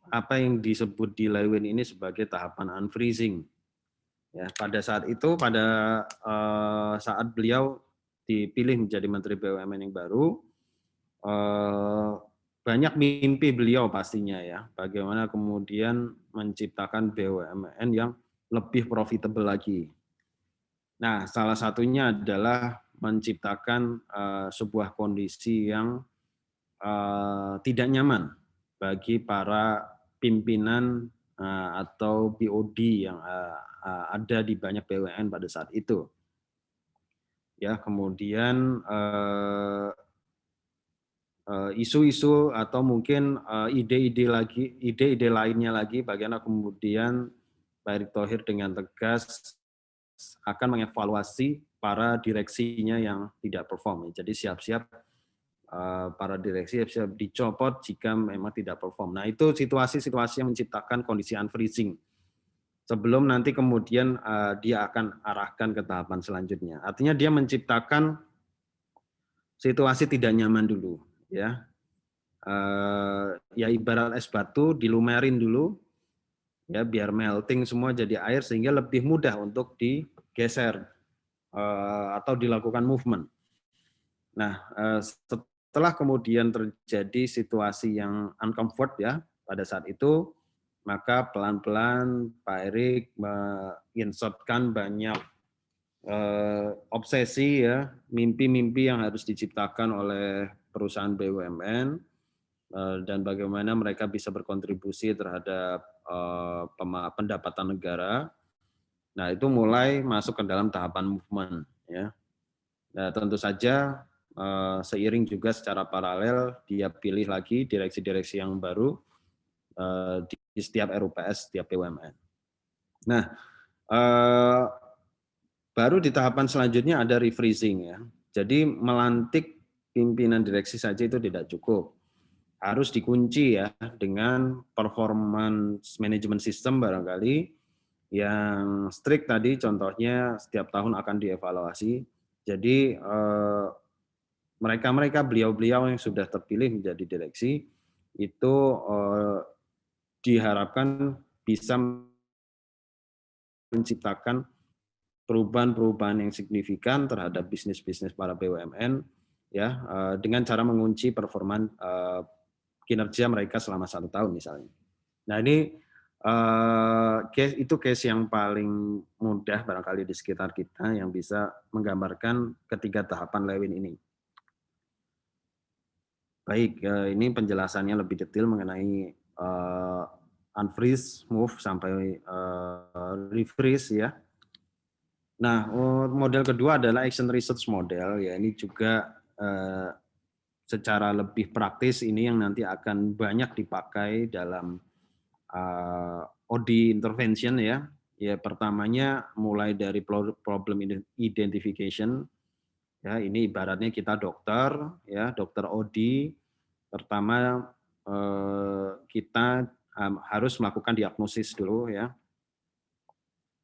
apa yang disebut di Lewin ini sebagai tahapan unfreezing. Ya, pada saat itu, pada saat beliau dipilih menjadi Menteri BUMN yang baru, banyak mimpi beliau pastinya ya, bagaimana kemudian menciptakan BUMN yang lebih profitable lagi. Nah, salah satunya adalah menciptakan sebuah kondisi yang tidak nyaman bagi para pimpinan atau BOD yang ada di banyak BUMN pada saat itu. Ya, kemudian isu-isu atau mungkin ide-ide lainnya lagi, bagaimana kemudian Pak Erick Thohir dengan tegas akan mengevaluasi para direksinya yang tidak perform. Jadi siap-siap para direksi siap dicopot jika memang tidak perform. Nah, itu situasi-situasi yang menciptakan kondisi unfreezing. Sebelum nanti kemudian dia akan arahkan ke tahapan selanjutnya. Artinya dia menciptakan situasi tidak nyaman dulu, ya. Ya ibarat es batu dilumerin dulu, ya biar melting semua jadi air sehingga lebih mudah untuk digeser atau dilakukan movement. Nah, setelah kemudian terjadi situasi yang uncomfort ya pada saat itu, maka pelan-pelan Pak Erick menginsertkan banyak obsesi ya, mimpi-mimpi yang harus diciptakan oleh perusahaan BUMN dan bagaimana mereka bisa berkontribusi terhadap pendapatan negara. Nah, itu mulai masuk ke dalam tahapan movement ya. Nah, tentu saja seiring juga secara paralel dia pilih lagi direksi-direksi yang baru di setiap RUPS, setiap BUMN. Nah, baru di tahapan selanjutnya ada refreezing ya. Jadi melantik pimpinan direksi saja itu tidak cukup. Harus dikunci ya dengan performance management system barangkali yang strict tadi, contohnya setiap tahun akan dievaluasi. Jadi mereka-mereka beliau-beliau yang sudah terpilih menjadi direksi itu diharapkan bisa menciptakan perubahan-perubahan yang signifikan terhadap bisnis-bisnis para BUMN ya dengan cara mengunci performa kinerja mereka selama 1 tahun misalnya. Nah ini case yang paling mudah barangkali di sekitar kita yang bisa menggambarkan ketiga tahapan Lewin ini. Baik, ini penjelasannya lebih detail mengenai unfreeze, move sampai refreeze ya. Nah, model kedua adalah action research model ya. Ini juga secara lebih praktis ini yang nanti akan banyak dipakai dalam OD intervention ya. Ya, pertamanya mulai dari problem identification. Ya, ini ibaratnya kita dokter, ya, dokter OD. Pertama kita harus melakukan diagnosis dulu ya.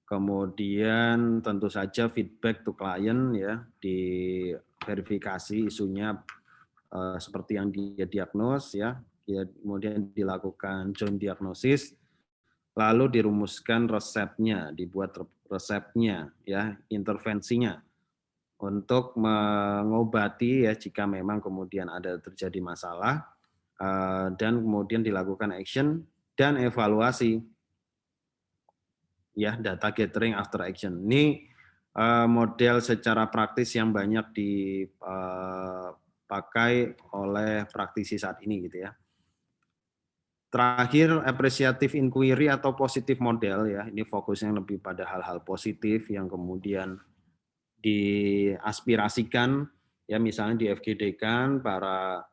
Kemudian tentu saja feedback to client ya, diverifikasi isunya seperti yang dia diagnos ya. Kemudian dilakukan joint diagnosis, lalu dirumuskan resepnya, dibuat resepnya ya, intervensinya untuk mengobati ya jika memang kemudian ada terjadi masalah, dan kemudian dilakukan action dan evaluasi ya, data gathering after action. Ini model secara praktis yang banyak dipakai oleh praktisi saat ini gitu ya. Terakhir, appreciative inquiry atau positive model ya, ini fokusnya lebih pada hal-hal positif yang kemudian diaspirasikan ya, misalnya di FGD-kan para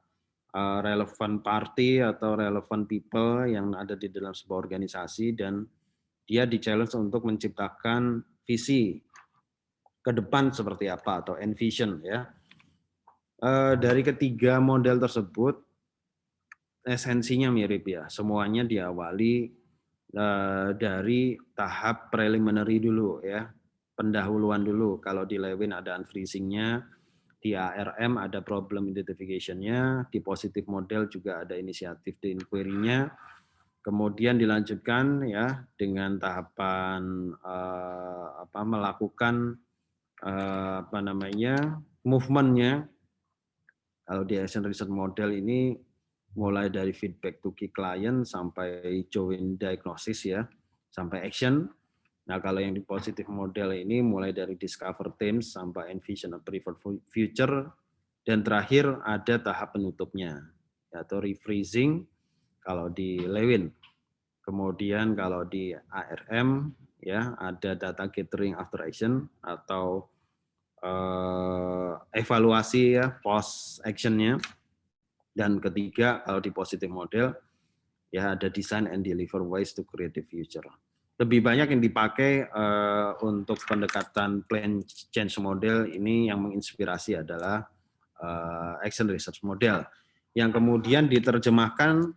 relevant party atau relevant people yang ada di dalam sebuah organisasi, dan dia di-challenge untuk menciptakan visi ke depan seperti apa atau envision ya. Dari ketiga model tersebut esensinya mirip ya, semuanya diawali dari tahap preliminary dulu ya, pendahuluan dulu. Kalau di Lewin ada unfreezing-nya, di ARM ada problem identification-nya, di positive model juga ada inisiatif di inquiry-nya, kemudian dilanjutkan ya dengan tahapan melakukan movement-nya. Kalau di action research model ini mulai dari feedback to key client sampai joint diagnosis ya, sampai action. Nah, kalau yang di positive model ini mulai dari discover themes sampai envision a preferred future, dan terakhir ada tahap penutupnya yaitu refreezing kalau di Lewin. Kemudian kalau di ARM ya ada data gathering after action atau evaluasi ya post actionnya. Dan ketiga, kalau di positive model, ya ada design and deliver ways to create the future. Lebih banyak yang dipakai untuk pendekatan plan change model ini yang menginspirasi adalah action research model, yang kemudian diterjemahkan,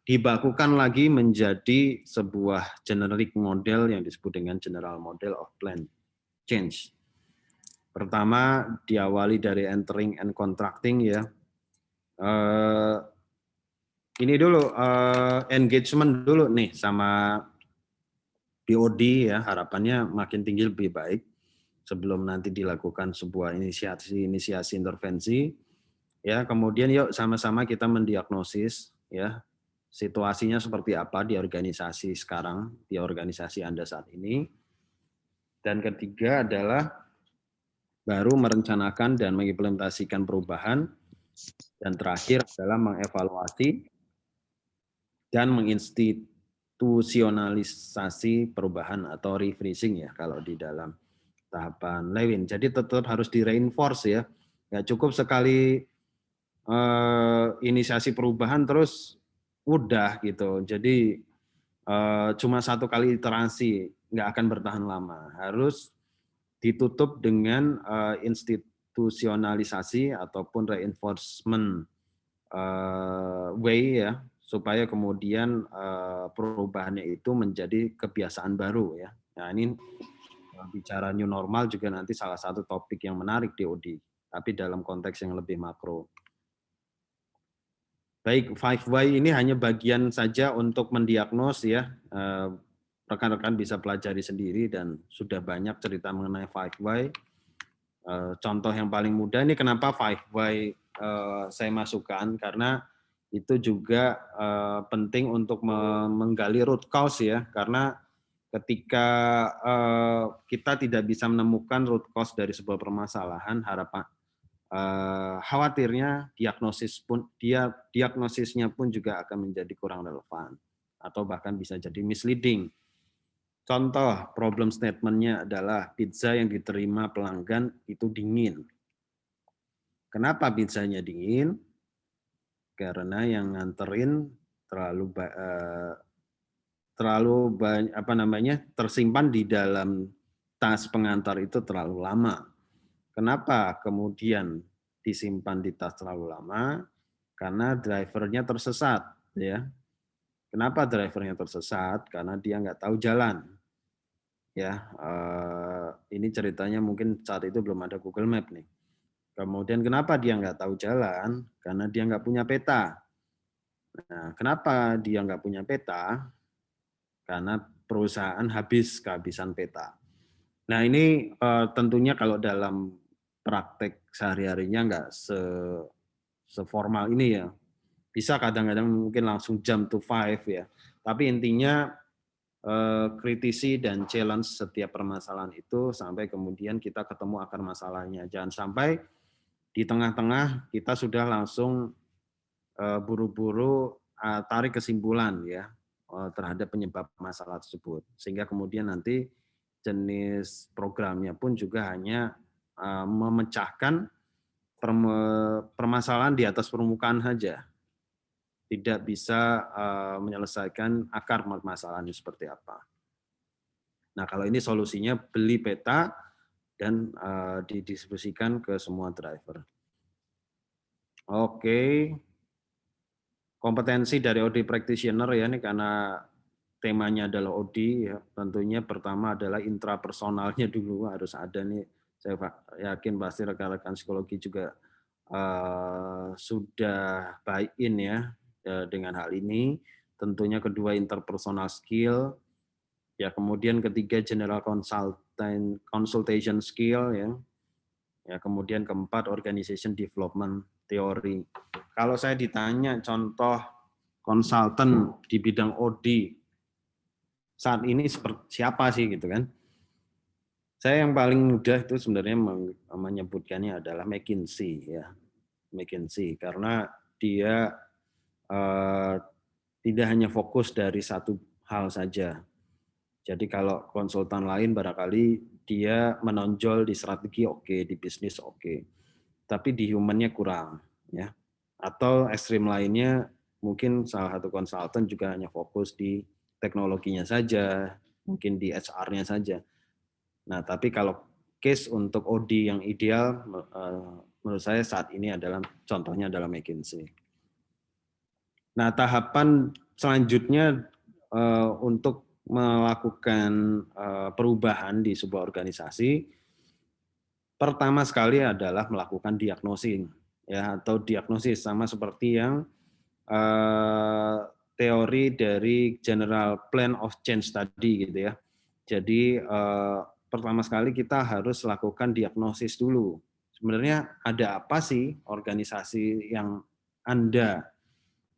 dibakukan lagi menjadi sebuah generic model yang disebut dengan general model of plan change. Pertama, diawali dari entering and contracting ya. Ini dulu engagement dulu nih sama BOD ya, harapannya makin tinggi lebih baik sebelum nanti dilakukan sebuah inisiasi intervensi ya. Kemudian yuk sama-sama kita mendiagnosis ya situasinya seperti apa di organisasi sekarang, di organisasi Anda saat ini. Dan ketiga adalah baru merencanakan dan mengimplementasikan perubahan. Dan terakhir adalah mengevaluasi dan menginstitusionalisasi perubahan atau refreezing ya kalau di dalam tahapan Lewin. Jadi tetap harus di-reinforce ya. Nggak cukup sekali inisiasi perubahan terus udah gitu. Jadi cuma satu kali iterasi, nggak akan bertahan lama. Harus ditutup dengan institusionalisasi ataupun reinforcement way ya, supaya kemudian perubahannya itu menjadi kebiasaan baru ya. Nah ini bicara new normal juga nanti salah satu topik yang menarik di OD, tapi dalam konteks yang lebih makro. Baik, 5Y ini hanya bagian saja untuk mendiagnos ya. Rekan-rekan bisa pelajari sendiri dan sudah banyak cerita mengenai 5Y. Contoh yang paling mudah ini kenapa 5Y saya masukkan, karena itu juga penting untuk menggali root cause ya, karena ketika kita tidak bisa menemukan root cause dari sebuah permasalahan, khawatirnya diagnosisnya pun juga akan menjadi kurang relevan. atau bahkan bisa jadi misleading. Contoh problem statement-nya adalah pizza yang diterima pelanggan itu dingin. Kenapa pizzanya dingin? Karena yang nganterin tersimpan di dalam tas pengantar itu terlalu lama. Kenapa kemudian disimpan di tas terlalu lama? Karena drivernya tersesat, ya. Kenapa drivernya tersesat? Karena dia nggak tahu jalan. Ya, ini ceritanya mungkin saat itu belum ada Google Map nih. Kemudian kenapa dia nggak tahu jalan? Karena dia nggak punya peta. Nah, kenapa dia nggak punya peta? Karena perusahaan kehabisan peta. Nah, ini tentunya kalau dalam praktek sehari-harinya nggak seformal ini ya. Bisa kadang-kadang mungkin langsung jump to 5 ya. Tapi intinya kritisi dan challenge setiap permasalahan itu sampai kemudian kita ketemu akar masalahnya. Jangan sampai di tengah-tengah kita sudah langsung buru-buru tarik kesimpulan ya terhadap penyebab masalah tersebut. Sehingga kemudian nanti jenis programnya pun juga hanya memecahkan permasalahan di atas permukaan saja. Tidak bisa menyelesaikan akar permasalahannya seperti apa. Nah, kalau ini solusinya beli peta dan didistribusikan ke semua driver. Oke. Kompetensi dari OD practitioner ya, ini karena temanya adalah OD ya, tentunya pertama adalah intrapersonalnya dulu harus ada nih. Saya yakin pasti rekan-rekan psikologi juga sudah buy-in ya dengan hal ini. Tentunya kedua interpersonal skill, ya kemudian ketiga general consultation skill ya. Ya kemudian keempat organization development teori. Kalau saya ditanya contoh konsultan di bidang OD saat ini seperti siapa sih gitu kan? Saya yang paling mudah itu sebenarnya menyebutkannya adalah McKinsey ya. McKinsey karena dia tidak hanya fokus dari satu hal saja. Jadi kalau konsultan lain barangkali dia menonjol di strategi oke, di bisnis oke, tapi di humannya kurang, ya. Atau ekstrim lainnya mungkin salah satu konsultan juga hanya fokus di teknologinya saja, mungkin di HR-nya saja. Nah, tapi kalau case untuk OD yang ideal, menurut saya saat ini adalah contohnya adalah McKinsey. Nah, tahapan selanjutnya untuk melakukan perubahan di sebuah organisasi, pertama sekali adalah melakukan diagnosis, ya atau diagnosis sama seperti yang teori dari General Plan of Change tadi gitu ya. Jadi pertama sekali kita harus lakukan diagnosis dulu. Sebenarnya ada apa sih organisasi yang Anda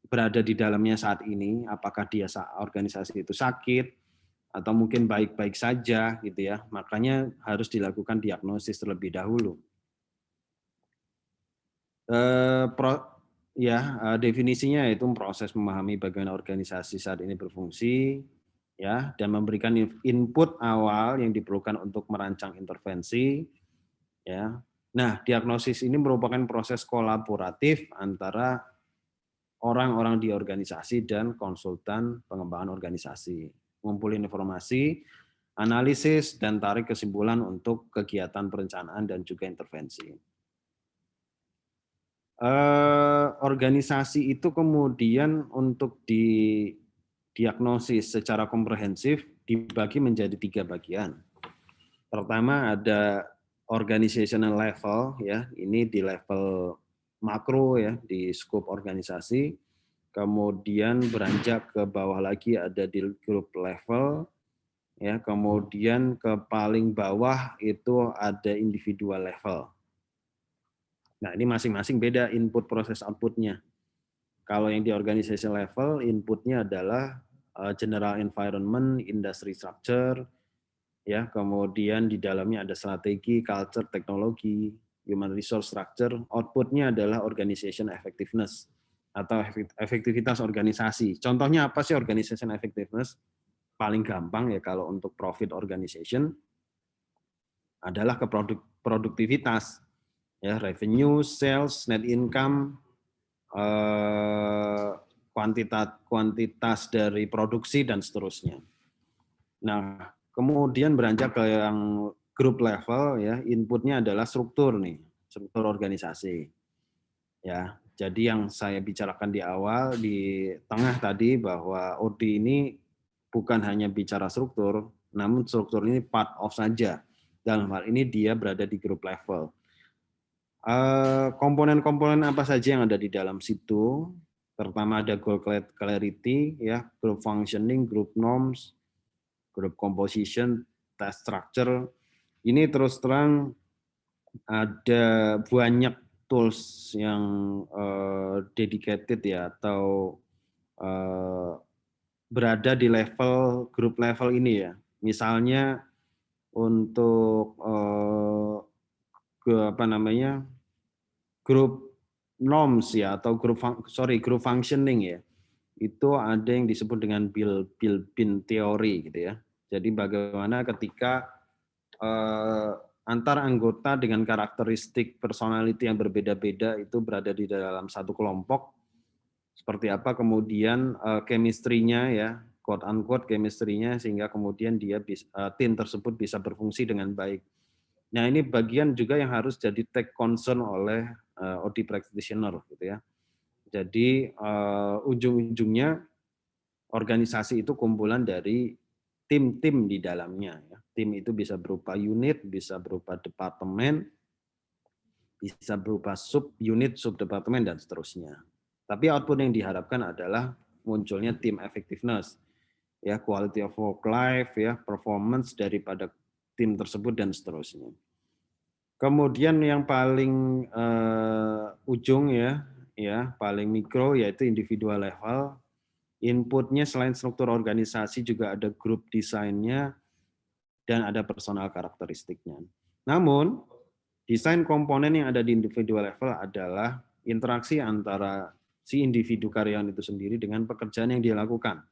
berada di dalamnya saat ini, apakah dia organisasi itu sakit atau mungkin baik-baik saja gitu ya. Makanya harus dilakukan diagnosis terlebih dahulu. Definisinya yaitu proses memahami bagaimana organisasi saat ini berfungsi ya dan memberikan input awal yang diperlukan untuk merancang intervensi ya. Nah, diagnosis ini merupakan proses kolaboratif antara orang-orang di organisasi dan konsultan pengembangan organisasi. Ngumpulin informasi, analisis, dan tarik kesimpulan untuk kegiatan perencanaan dan juga intervensi. Organisasi itu kemudian untuk didiagnosis secara komprehensif dibagi menjadi 3 bagian. Pertama ada organizational level ya, ini di level makro ya di skop organisasi, kemudian beranjak ke bawah lagi ada di grup level, ya kemudian ke paling bawah itu ada individual level. Nah ini masing-masing beda input proses outputnya. Kalau yang di organization level inputnya adalah general environment, industry structure, ya kemudian di dalamnya ada strategi, culture, teknologi, human resource structure, outputnya adalah organization effectiveness atau efektivitas organisasi. Contohnya apa sih organization effectiveness? Paling gampang ya kalau untuk profit organization adalah produktivitas, ya, revenue, sales, net income, kuantitas dari produksi dan seterusnya. Nah, kemudian beranjak ke yang group level, ya, inputnya adalah struktur nih, struktur organisasi. Ya, jadi yang saya bicarakan di awal, di tengah tadi bahwa OD ini bukan hanya bicara struktur, namun struktur ini part of saja. Dalam hal ini dia berada di group level. Komponen-komponen apa saja yang ada di dalam situ? Pertama ada goal clarity, ya, group functioning, group norms, group composition, task structure. Ini terus terang ada banyak tools yang dedicated ya, atau berada di level group level ini ya. Misalnya untuk group norms ya, atau group functioning ya. Itu ada yang disebut dengan Bilbin teori gitu ya. Jadi bagaimana ketika antar anggota dengan karakteristik personality yang berbeda-beda itu berada di dalam satu kelompok, seperti apa kemudian chemistry-nya ya, quote unquote chemistry-nya, sehingga kemudian tim tersebut bisa berfungsi dengan baik. Nah, ini bagian juga yang harus jadi take concern oleh OD practitioner gitu ya. Jadi ujung-ujungnya organisasi itu kumpulan dari tim-tim di dalamnya. Ya. Tim itu bisa berupa unit, bisa berupa departemen, bisa berupa sub-unit, sub-departemen, dan seterusnya. Tapi output yang diharapkan adalah munculnya tim effectiveness, ya, quality of work life, ya, performance daripada tim tersebut, dan seterusnya. Kemudian yang paling ujung ya, paling mikro yaitu individual level. Inputnya selain struktur organisasi juga ada grup desainnya dan ada personal karakteristiknya. Namun, desain komponen yang ada di individual level adalah interaksi antara si individu karyawan itu sendiri dengan pekerjaan yang dia lakukan.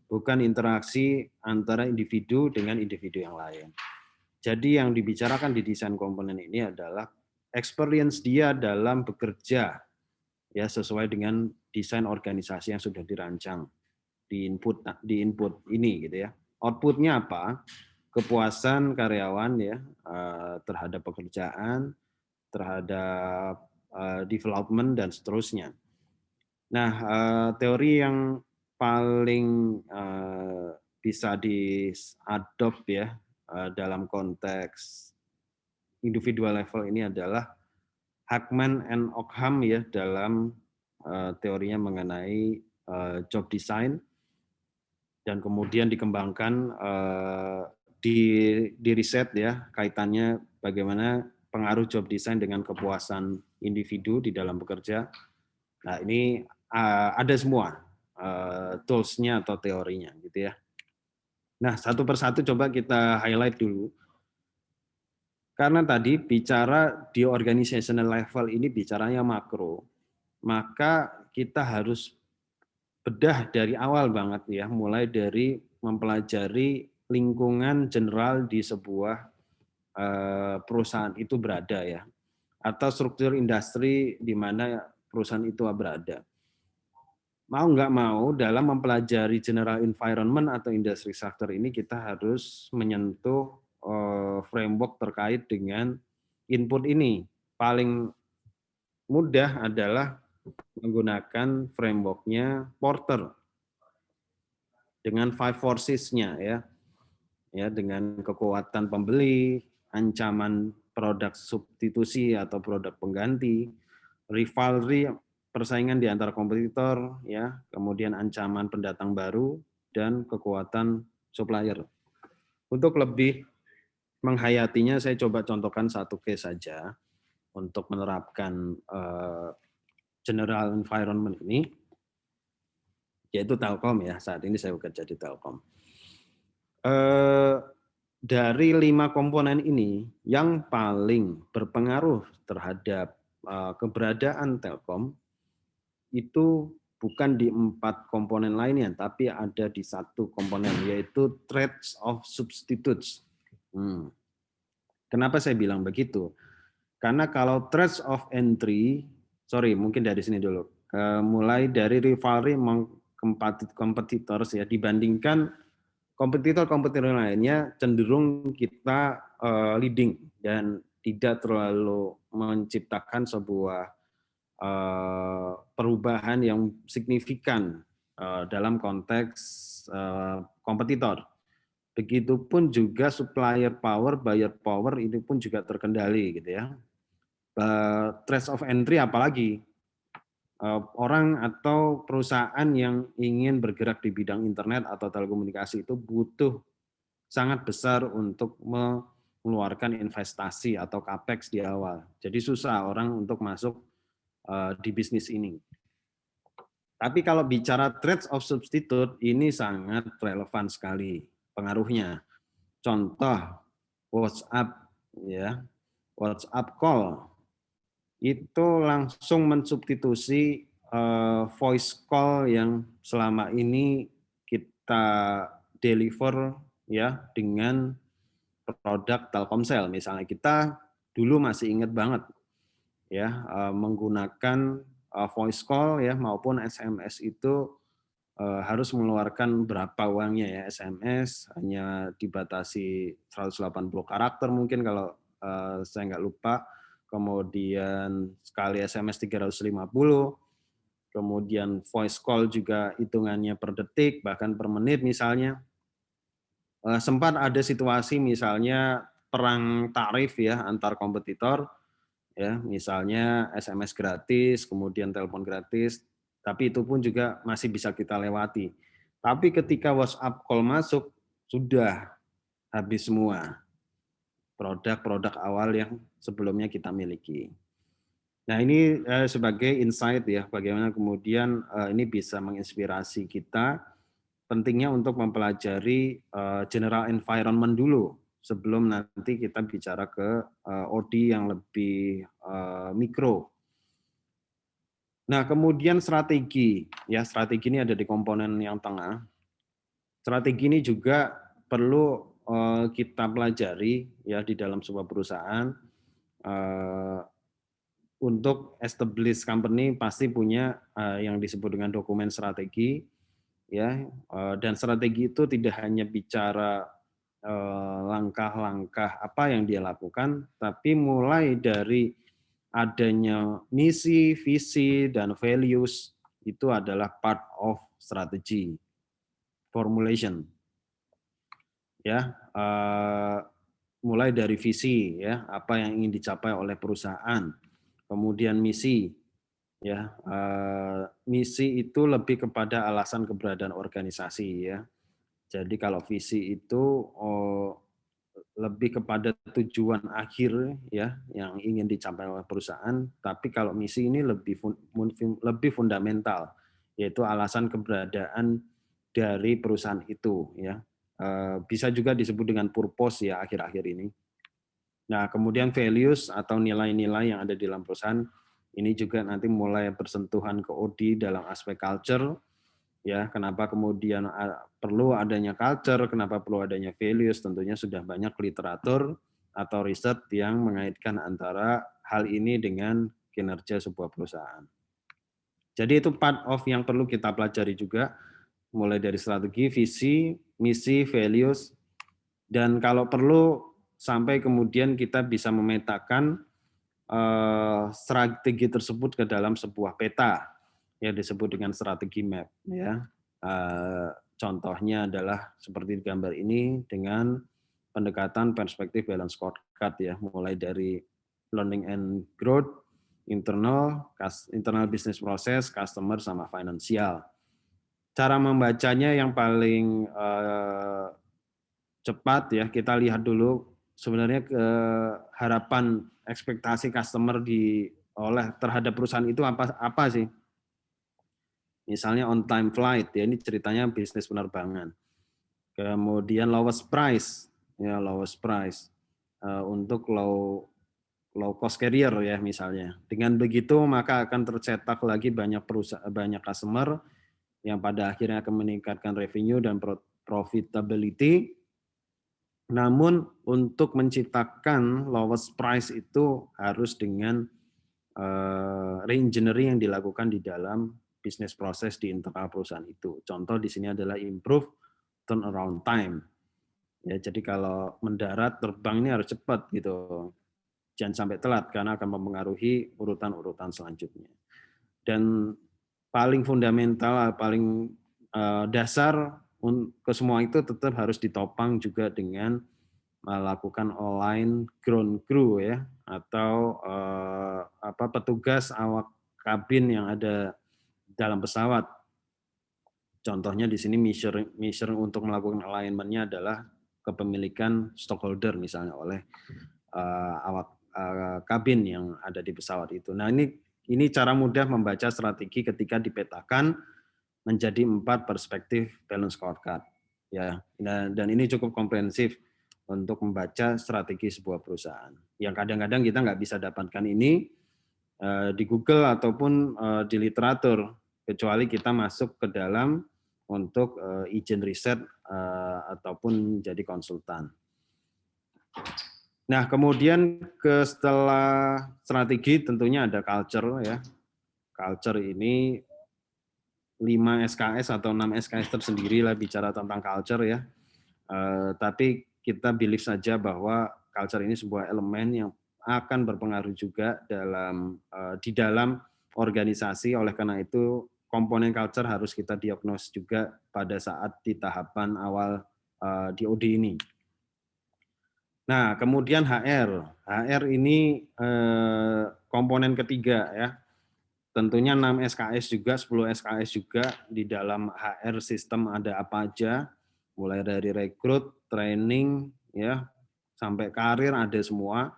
Bukan interaksi antara individu dengan individu yang lain. Jadi yang dibicarakan di desain komponen ini adalah experience dia dalam bekerja, ya, sesuai dengan desain organisasi yang sudah dirancang di input ini gitu ya. Outputnya apa? Kepuasan karyawan ya terhadap pekerjaan, terhadap development, dan seterusnya. Nah, teori yang paling bisa diadopt ya dalam konteks individual level ini adalah Hackman and Ockham ya, dalam teorinya mengenai job design, dan kemudian dikembangkan di riset ya, kaitannya bagaimana pengaruh job design dengan kepuasan individu di dalam bekerja. Nah, ini ada semua tools-nya atau teorinya gitu ya. Nah, satu persatu coba kita highlight dulu. Karena tadi bicara di organizational level ini bicaranya makro, maka kita harus bedah dari awal banget ya, mulai dari mempelajari lingkungan general di sebuah perusahaan itu berada ya, atau struktur industri di mana perusahaan itu berada. Mau nggak mau dalam mempelajari general environment atau industry sector ini kita harus menyentuh framework terkait dengan input ini. Paling mudah adalah menggunakan framework-nya Porter dengan 5 forces-nya ya, dengan kekuatan pembeli, ancaman produk substitusi atau produk pengganti, rivalry, persaingan di antara kompetitor ya, kemudian ancaman pendatang baru, dan kekuatan supplier. Untuk lebih menghayatinya saya coba contohkan satu case saja untuk menerapkan general environment ini, yaitu Telkom ya. Saat ini saya bekerja di Telkom. Dari 5 komponen ini, yang paling berpengaruh terhadap keberadaan Telkom itu bukan di 4 komponen lainnya, tapi ada di 1 komponen, yaitu threats of substitutes. Kenapa saya bilang begitu? Karena kalau threats of entry, mungkin dari sini dulu. Mulai dari rivalry competitors ya, dibandingkan kompetitor-kompetitor lainnya cenderung kita leading dan tidak terlalu menciptakan sebuah perubahan yang signifikan dalam konteks kompetitor. Begitupun juga supplier power, buyer power itu pun juga terkendali gitu ya. Threats of entry apalagi orang atau perusahaan yang ingin bergerak di bidang internet atau telekomunikasi itu butuh sangat besar untuk mengeluarkan investasi atau capex di awal. Jadi susah orang untuk masuk di bisnis ini. Tapi kalau bicara threats of substitute ini sangat relevan sekali pengaruhnya. Contoh WhatsApp ya, WhatsApp call itu langsung mensubstitusi voice call yang selama ini kita deliver ya dengan produk Telkomsel. Misalnya kita dulu masih ingat banget ya menggunakan voice call ya maupun SMS itu harus mengeluarkan berapa uangnya ya. SMS hanya dibatasi 180 karakter mungkin kalau saya nggak lupa. Kemudian sekali SMS 350, kemudian voice call juga hitungannya per detik bahkan per menit misalnya. Sempat ada situasi misalnya perang tarif ya antar kompetitor ya, misalnya SMS gratis, kemudian telepon gratis, tapi itu pun juga masih bisa kita lewati. Tapi ketika WhatsApp call masuk, sudah habis semua produk-produk awal yang sebelumnya kita miliki. Nah ini sebagai insight ya, bagaimana kemudian ini bisa menginspirasi kita, pentingnya untuk mempelajari general environment dulu, sebelum nanti kita bicara ke OD yang lebih mikro. Nah, kemudian strategi, ya strategi ini ada di komponen yang tengah. Strategi ini juga perlu kita pelajari ya di dalam sebuah perusahaan. Untuk establish company pasti punya yang disebut dengan dokumen strategi, ya. Dan strategi itu tidak hanya bicara langkah-langkah apa yang dia lakukan, tapi mulai dari adanya misi, visi, dan values itu adalah part of strategy formulation. Ya, mulai dari visi, ya apa yang ingin dicapai oleh perusahaan, kemudian misi, ya misi itu lebih kepada alasan keberadaan organisasi, ya. Jadi kalau visi itu lebih kepada tujuan akhir ya yang ingin dicapai oleh perusahaan, tapi kalau misi ini lebih fundamental, yaitu alasan keberadaan dari perusahaan itu ya. Bisa juga disebut dengan purpose ya akhir-akhir ini. Nah, kemudian values atau nilai-nilai yang ada di dalam perusahaan ini juga nanti mulai bersentuhan ke OD dalam aspek culture. Ya, kenapa kemudian perlu adanya culture, kenapa perlu adanya values, tentunya sudah banyak literatur atau riset yang mengaitkan antara hal ini dengan kinerja sebuah perusahaan. Jadi itu part of yang perlu kita pelajari juga, mulai dari strategi, visi, misi, values, dan kalau perlu sampai kemudian kita bisa memetakan strategi tersebut ke dalam sebuah peta yang disebut dengan strategi map ya. Contohnya adalah seperti di gambar ini dengan pendekatan perspektif balance scorecard ya, mulai dari learning and growth, internal business process, customer sama finansial. Cara membacanya yang paling cepat ya, kita lihat dulu sebenarnya harapan ekspektasi customer terhadap perusahaan itu apa sih? Misalnya on time flight ya, ini ceritanya bisnis penerbangan. Kemudian lowest price ya, lowest price untuk low low cost carrier ya misalnya. Dengan begitu maka akan tercetak lagi banyak banyak customer yang pada akhirnya akan meningkatkan revenue dan profitability. Namun untuk menciptakan lowest price itu harus dengan re-engineering yang dilakukan di dalam bisnis proses di internal perusahaan itu. Contoh di sini adalah improve turnaround time. Ya, jadi kalau mendarat terbang ini harus cepat gitu. Jangan sampai telat karena akan mempengaruhi urutan-urutan selanjutnya. Dan paling fundamental, paling dasar ke semua itu tetap harus ditopang juga dengan melakukan online ground crew ya, atau petugas awak kabin yang ada dalam pesawat. Contohnya di sini mission untuk melakukan alignment-nya adalah kepemilikan stockholder misalnya oleh awak kabin yang ada di pesawat itu. Nah, ini cara mudah membaca strategi ketika dipetakan menjadi 4 perspektif balance scorecard. Ya, dan ini cukup komprehensif untuk membaca strategi sebuah perusahaan. Yang kadang-kadang kita nggak bisa dapatkan ini di Google ataupun di literatur, kecuali kita masuk ke dalam untuk izin riset ataupun jadi konsultan. Nah, kemudian setelah strategi tentunya ada culture ya. Culture ini 5 SKS atau 6 SKS tersendiri lah bicara tentang culture ya. Tapi kita believe saja bahwa culture ini sebuah elemen yang akan berpengaruh juga di dalam organisasi. Oleh karena itu komponen culture harus kita diagnos juga pada saat di tahapan awal di OD ini. Nah, kemudian HR. HR ini komponen ketiga ya. Tentunya 6 SKS juga, 10 SKS juga. Di dalam HR sistem ada apa aja, mulai dari rekrut, training, ya, sampai karir ada semua.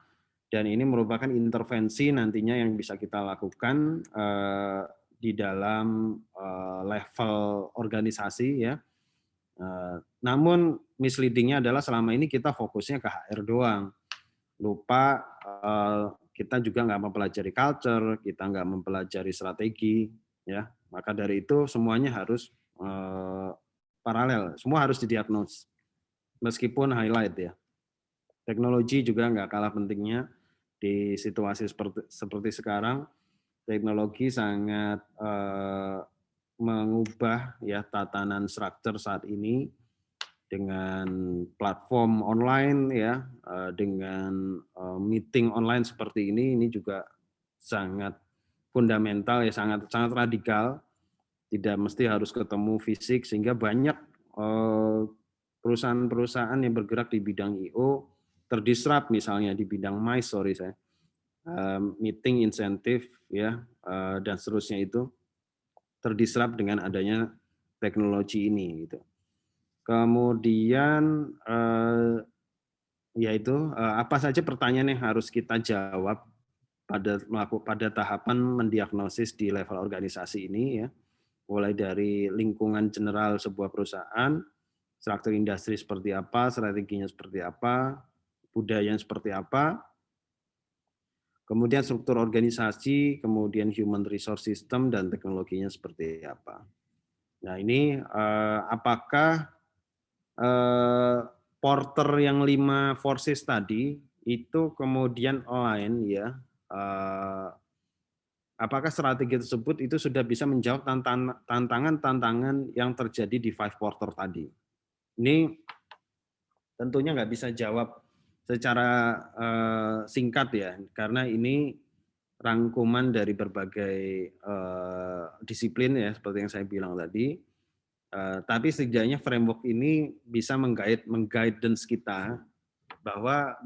Dan ini merupakan intervensi nantinya yang bisa kita lakukan di dalam level organisasi ya. Namun misleading-nya adalah selama ini kita fokusnya ke HR doang. Lupa kita juga nggak mempelajari culture, kita nggak mempelajari strategi, ya. Maka dari itu semuanya harus paralel, semua harus didiagnos. Meskipun highlight ya. Teknologi juga nggak kalah pentingnya di situasi seperti sekarang. Teknologi sangat mengubah ya tatanan struktur saat ini dengan platform online ya, dengan meeting online seperti ini juga sangat fundamental ya, sangat radikal. Tidak mesti harus ketemu fisik sehingga banyak perusahaan-perusahaan yang bergerak di bidang IO terdisrupt misalnya di bidang MICE, meeting insentif ya dan seterusnya itu terdisrupt dengan adanya teknologi ini gitu. Kemudian yaitu apa saja pertanyaan yang harus kita jawab pada tahapan mendiagnosis di level organisasi ini ya. Mulai dari lingkungan general sebuah perusahaan, struktur industri seperti apa, strateginya seperti apa, budayanya seperti apa, kemudian struktur organisasi, kemudian human resource system dan teknologinya seperti apa. Nah, ini apakah Porter yang 5 forces tadi itu kemudian align ya, apakah strategi tersebut itu sudah bisa menjawab tantangan-tantangan yang terjadi di 5 Porter tadi. Ini tentunya nggak bisa jawab secara singkat ya, karena ini rangkuman dari berbagai disiplin ya, seperti yang saya bilang tadi. Tapi setidaknya framework ini bisa mengguidance kita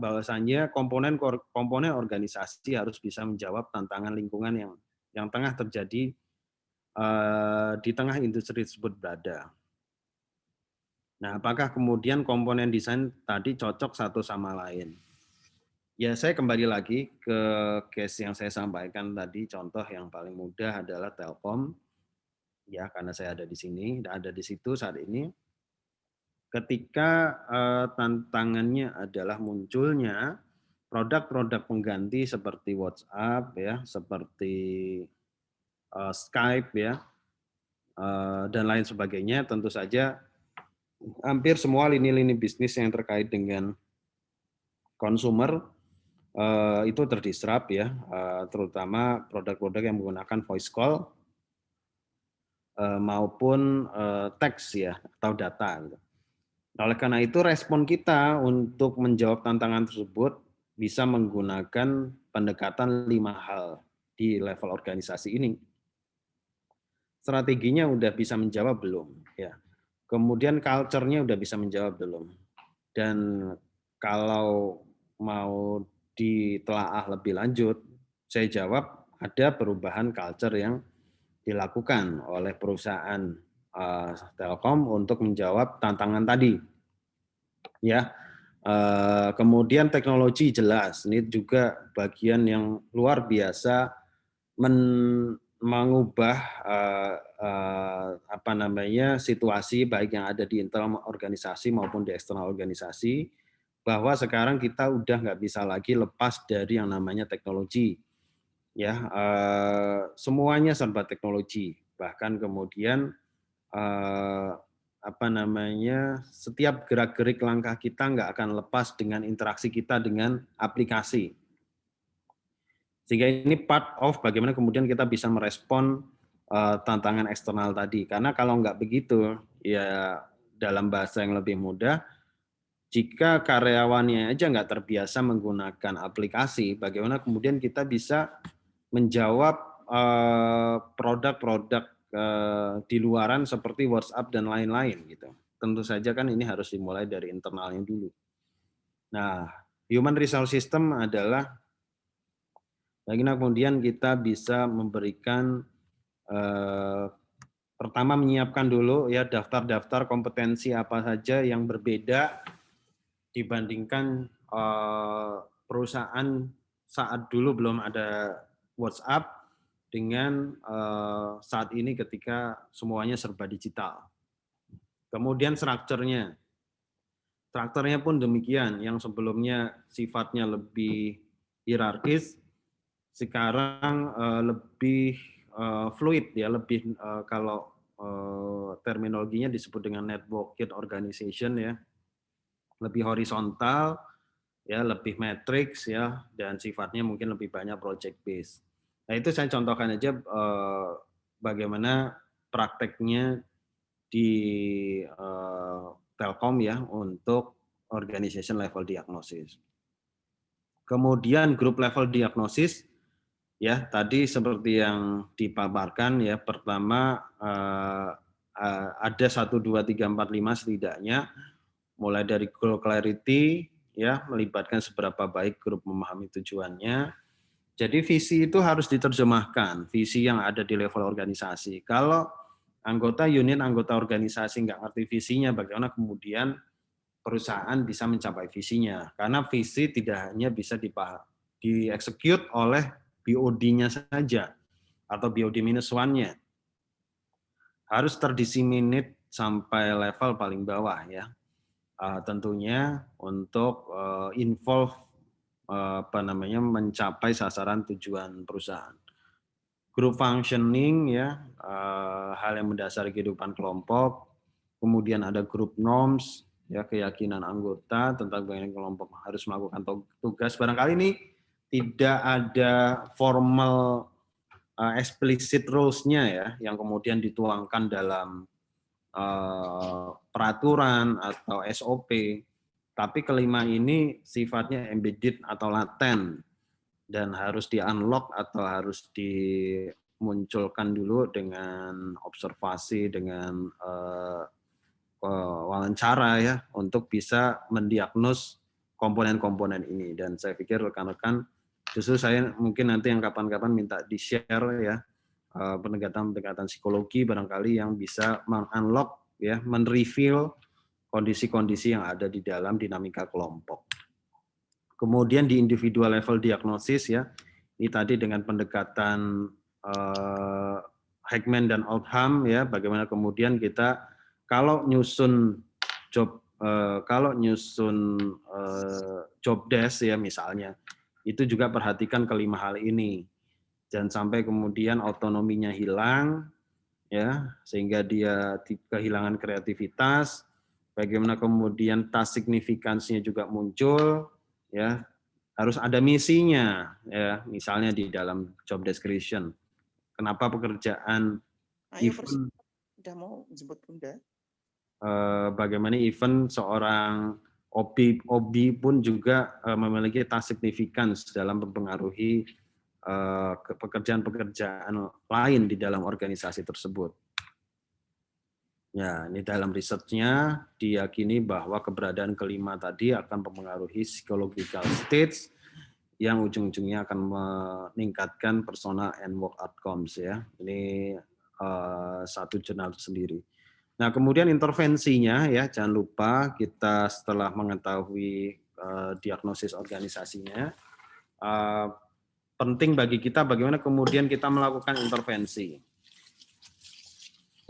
bahwasannya komponen organisasi harus bisa menjawab tantangan lingkungan yang tengah terjadi di tengah industri tersebut berada. Nah, apakah kemudian komponen desain tadi cocok satu sama lain? Ya, saya kembali lagi ke case yang saya sampaikan tadi. Contoh yang paling mudah adalah Telkom. Ya, karena saya ada di sini, ada di situ saat ini. Ketika tantangannya adalah munculnya produk-produk pengganti seperti WhatsApp ya, seperti Skype ya, dan lain sebagainya. Tentu saja hampir semua lini-lini bisnis yang terkait dengan konsumer itu terdisrupt ya, terutama produk-produk yang menggunakan voice call maupun teks ya atau data. Oleh karena itu respon kita untuk menjawab tantangan tersebut bisa menggunakan pendekatan 5 hal di level organisasi ini. Strateginya udah bisa menjawab belum? Ya. Kemudian culture-nya udah bisa menjawab belum? Dan kalau mau ditelaah lebih lanjut, saya jawab ada perubahan culture yang dilakukan oleh perusahaan Telkom untuk menjawab tantangan tadi. Ya, kemudian teknologi jelas, ini juga bagian yang luar biasa mengubah apa namanya situasi baik yang ada di internal organisasi maupun di eksternal organisasi, bahwa sekarang kita udah nggak bisa lagi lepas dari yang namanya teknologi. Ya, semuanya serba teknologi. Bahkan kemudian apa namanya, setiap gerak-gerik langkah kita nggak akan lepas dengan interaksi kita dengan aplikasi. Sehingga ini part of bagaimana kemudian kita bisa merespon tantangan eksternal tadi. Karena kalau nggak begitu, ya dalam bahasa yang lebih mudah, jika karyawannya aja nggak terbiasa menggunakan aplikasi, bagaimana kemudian kita bisa menjawab produk-produk di luaran seperti WhatsApp dan lain-lain gitu. Tentu saja kan ini harus dimulai dari internalnya dulu. Nah, human resource system adalah bagaimana kemudian kita bisa memberikan pertama menyiapkan dulu ya daftar-daftar kompetensi apa saja yang berbeda dibandingkan perusahaan saat dulu belum ada WhatsApp dengan saat ini ketika semuanya serba digital. Kemudian strukturnya pun demikian, yang sebelumnya sifatnya lebih hierarkis, sekarang lebih fluid ya, lebih kalau terminologinya disebut dengan networked organization ya, lebih horizontal ya, lebih matrix ya, dan sifatnya mungkin lebih banyak project based. Nah itu saya contohkan aja bagaimana prakteknya di Telkom ya untuk organization level diagnosis. Kemudian grup level diagnosis ya tadi seperti yang dipaparkan ya, pertama ada 1, 2, 3, 4, 5 setidaknya, mulai dari goal clarity ya, melibatkan seberapa baik grup memahami tujuannya. Jadi visi itu harus diterjemahkan, visi yang ada di level organisasi. Kalau anggota unit, anggota organisasi nggak ngerti visinya, bagaimana kemudian perusahaan bisa mencapai visinya? Karena visi tidak hanya bisa di-execute oleh BOD-nya saja atau BOD-1-nya. Harus terdiseminate sampai level paling bawah ya. Tentunya untuk involve mencapai sasaran tujuan perusahaan. Group functioning ya, hal yang mendasari kehidupan kelompok. Kemudian ada group norms ya, keyakinan anggota tentang bagaimana kelompok harus melakukan tugas. Barangkali ini tidak ada formal explicit rules-nya ya, yang kemudian dituangkan dalam peraturan atau SOP, tapi kelima ini sifatnya embedded atau laten dan harus di-unlock atau harus dimunculkan dulu dengan observasi, dengan wawancara ya, untuk bisa mendiagnos komponen-komponen ini. Dan saya pikir rekan-rekan, justru saya mungkin nanti yang kapan-kapan minta di-share ya, pendekatan-pendekatan psikologi barangkali yang bisa meng-unlock ya, men-reveal kondisi-kondisi yang ada di dalam dinamika kelompok. Kemudian di individual level diagnosis ya, ini tadi dengan pendekatan Heckman dan Oldham ya, bagaimana kemudian kita kalau nyusun job kalau nyusun job desk ya misalnya, itu juga perhatikan kelima hal ini. Jangan sampai kemudian otonominya hilang, ya, sehingga dia kehilangan kreativitas. Bagaimana kemudian task signifikansinya juga muncul, ya, harus ada misinya, ya, misalnya di dalam job description. Kenapa pekerjaan event, udah mau jemput Bunda. bagaimana event seorang OB pun juga memiliki task significance dalam mempengaruhi pekerjaan-pekerjaan lain di dalam organisasi tersebut. Ya, ini dalam risetnya diyakini bahwa keberadaan kelima tadi akan mempengaruhi psychological states yang ujung-ujungnya akan meningkatkan personal and work outcomes ya. Ini satu jurnal sendiri. Nah, kemudian intervensinya ya, jangan lupa kita setelah mengetahui diagnosis organisasinya, penting bagi kita bagaimana kemudian kita melakukan intervensi.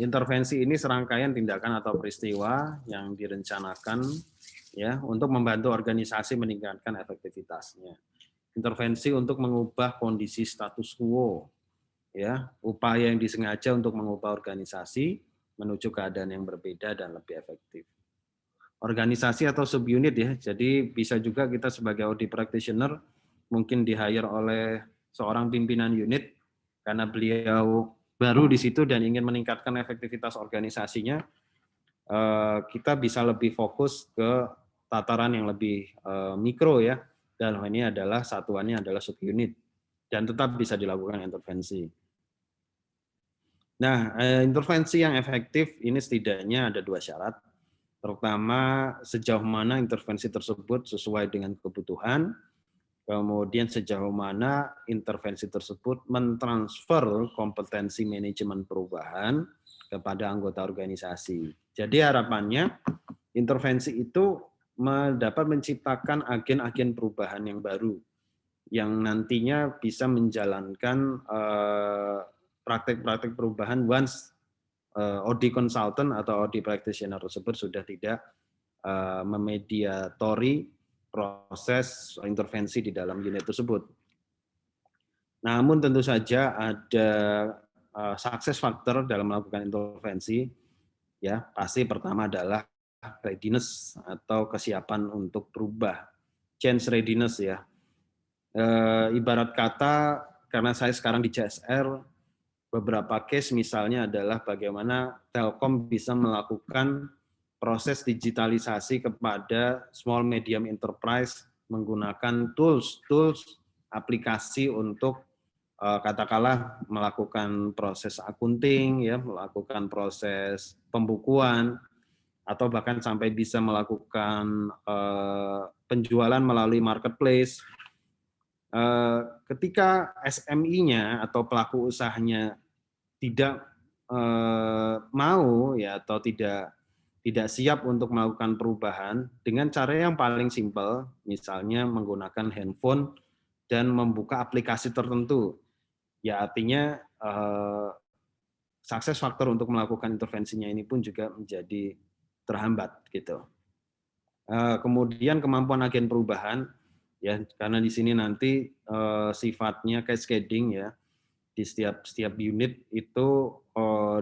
Intervensi ini serangkaian tindakan atau peristiwa yang direncanakan ya untuk membantu organisasi meningkatkan efektivitasnya. Intervensi untuk mengubah kondisi status quo, ya, upaya yang disengaja untuk mengubah organisasi menuju keadaan yang berbeda dan lebih efektif. Organisasi atau subunit ya, jadi bisa juga kita sebagai audit practitioner mungkin di-hire oleh seorang pimpinan unit karena beliau baru di situ dan ingin meningkatkan efektivitas organisasinya, kita bisa lebih fokus ke tataran yang lebih mikro ya, dan ini adalah satuannya adalah subunit dan tetap bisa dilakukan intervensi. Nah, intervensi yang efektif ini setidaknya ada 2 syarat. Pertama, sejauh mana intervensi tersebut sesuai dengan kebutuhan, kemudian sejauh mana intervensi tersebut mentransfer kompetensi manajemen perubahan kepada anggota organisasi. Jadi harapannya intervensi itu dapat menciptakan agen-agen perubahan yang baru, yang nantinya bisa menjalankan praktek-praktek perubahan once OD consultant atau OD practitioner tersebut sudah tidak memediatori proses intervensi di dalam unit tersebut. Namun tentu saja ada success factor dalam melakukan intervensi. Ya, pasti pertama adalah readiness atau kesiapan untuk berubah, change readiness ya. Ibarat kata, karena saya sekarang di CSR, beberapa case misalnya adalah bagaimana Telkom bisa melakukan proses digitalisasi kepada small medium enterprise menggunakan tools aplikasi untuk katakanlah melakukan proses akunting ya, melakukan proses pembukuan atau bahkan sampai bisa melakukan penjualan melalui marketplace. Ketika SMI-nya atau pelaku usahanya tidak mau ya atau tidak siap untuk melakukan perubahan dengan cara yang paling simpel, misalnya menggunakan handphone dan membuka aplikasi tertentu, ya artinya sukses faktor untuk melakukan intervensinya ini pun juga menjadi terhambat gitu. Kemudian kemampuan agen perubahan ya, karena di sini nanti sifatnya cascading ya, di setiap unit itu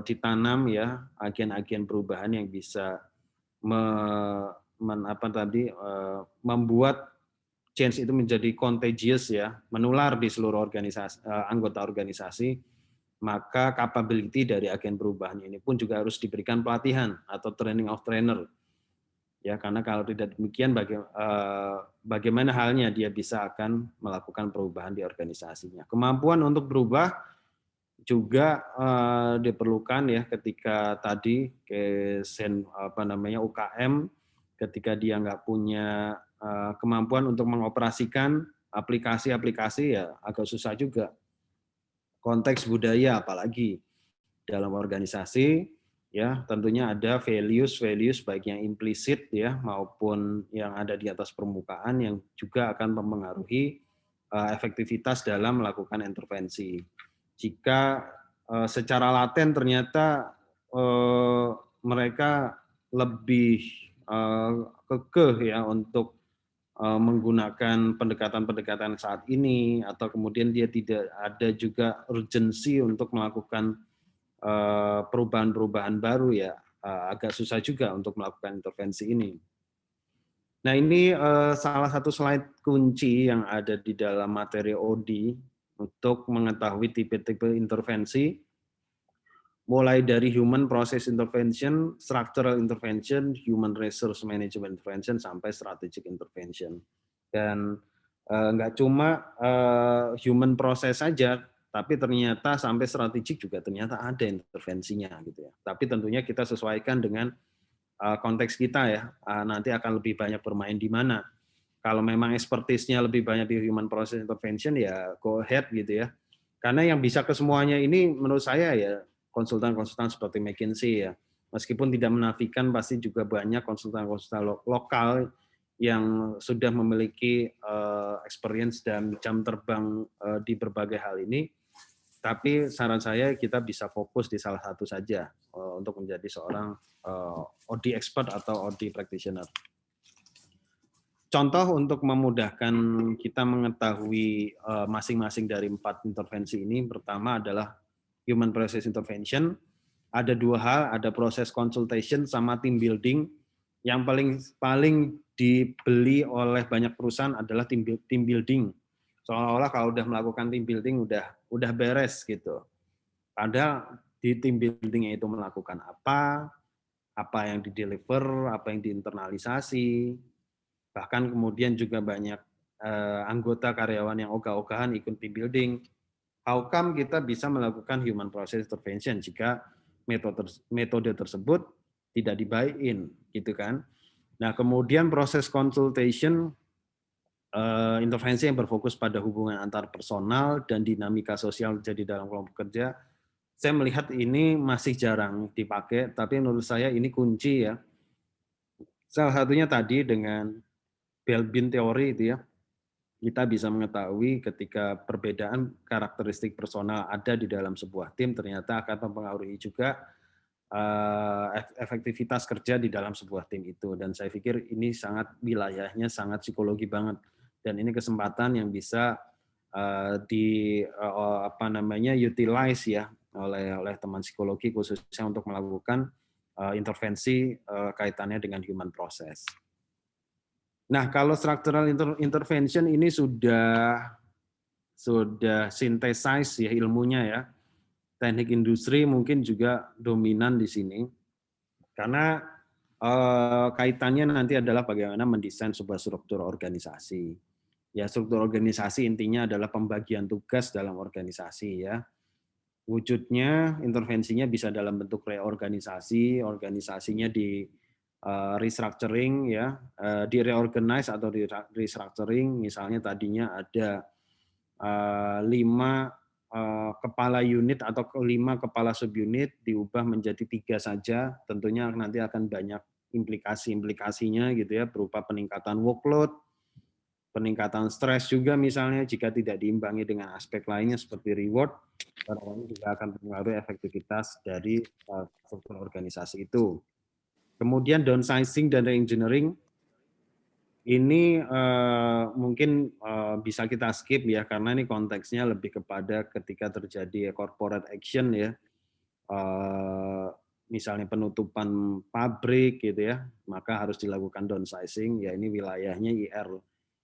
ditanam ya agen-agen perubahan yang bisa membuat change itu menjadi contagious ya, menular di seluruh organisasi, anggota organisasi. Maka capability dari agen perubahan ini pun juga harus diberikan pelatihan atau training of trainer. Ya, karena kalau tidak demikian bagaimana halnya dia bisa akan melakukan perubahan di organisasinya. Kemampuan untuk berubah juga diperlukan ya ketika tadi UKM ketika dia nggak punya kemampuan untuk mengoperasikan aplikasi-aplikasi ya agak susah juga. Konteks budaya apalagi dalam organisasi ya tentunya ada values baik yang implisit ya maupun yang ada di atas permukaan yang juga akan mempengaruhi efektivitas dalam melakukan intervensi. Jika secara laten ternyata mereka lebih kekeh ya untuk menggunakan pendekatan-pendekatan saat ini, atau kemudian dia tidak ada juga urgensi untuk melakukan perubahan-perubahan baru ya, agak susah juga untuk melakukan intervensi ini. Nah ini salah satu slide kunci yang ada di dalam materi OD untuk mengetahui tipe-tipe intervensi, mulai dari human process intervention, structural intervention, human resource management intervention, sampai strategic intervention. Dan nggak cuma human process saja, tapi ternyata sampai strategik juga ternyata ada intervensinya gitu ya. Tapi tentunya kita sesuaikan dengan konteks kita ya, nanti akan lebih banyak bermain di mana. Kalau memang expertise-nya lebih banyak di human process intervention ya go ahead gitu ya. Karena yang bisa ke semuanya ini menurut saya ya konsultan-konsultan seperti McKinsey ya. Meskipun tidak menafikan pasti juga banyak konsultan-konsultan lokal yang sudah memiliki experience dan jam terbang di berbagai hal ini. Tapi saran saya kita bisa fokus di salah satu saja untuk menjadi seorang OD expert atau OD practitioner. Contoh untuk memudahkan kita mengetahui masing-masing dari 4 intervensi ini, pertama adalah human process intervention. Ada 2 hal, ada proses consultation sama team building. Yang paling dibeli oleh banyak perusahaan adalah team building. Seolah-olah kalau udah melakukan team building udah beres gitu. Padahal di team building itu melakukan apa yang di-deliver, apa yang diinternalisasi, bahkan kemudian juga banyak anggota karyawan yang ogah-ogahan ikut team building. How come kita bisa melakukan human process intervention jika metode tersebut tidak dibuy-in, gitu kan? Nah, kemudian proses consultation, intervensi yang berfokus pada hubungan antar personal dan dinamika sosial jadi dalam kelompok kerja. Saya melihat ini masih jarang dipakai, tapi menurut saya ini kunci ya. Salah satunya tadi dengan Bell-Bean teori itu ya, kita bisa mengetahui ketika perbedaan karakteristik personal ada di dalam sebuah tim ternyata akan mempengaruhi juga efektivitas kerja di dalam sebuah tim itu. Dan saya pikir ini sangat wilayahnya sangat psikologi banget. Dan ini kesempatan yang bisa utilize ya oleh teman psikologi khususnya untuk melakukan intervensi kaitannya dengan human process. Nah, kalau structural intervention ini sudah synthesize ya ilmunya ya. Teknik industri mungkin juga dominan di sini. Karena kaitannya nanti adalah bagaimana mendesain sebuah struktur organisasi. Ya, struktur organisasi intinya adalah pembagian tugas dalam organisasi ya. Wujudnya intervensinya bisa dalam bentuk reorganisasi, organisasinya di restructuring ya, di reorganize atau di restructuring. Misalnya tadinya ada 5 kepala unit atau 5 kepala subunit diubah menjadi 3 saja. Tentunya nanti akan banyak implikasinya gitu ya, berupa peningkatan workload, peningkatan stres juga misalnya jika tidak diimbangi dengan aspek lainnya seperti reward, ini juga akan mempengaruhi efektivitas dari struktur organisasi itu. Kemudian downsizing dan re-engineering ini mungkin bisa kita skip ya karena ini konteksnya lebih kepada ketika terjadi corporate action ya, misalnya penutupan pabrik gitu ya, maka harus dilakukan downsizing ya, ini wilayahnya IR,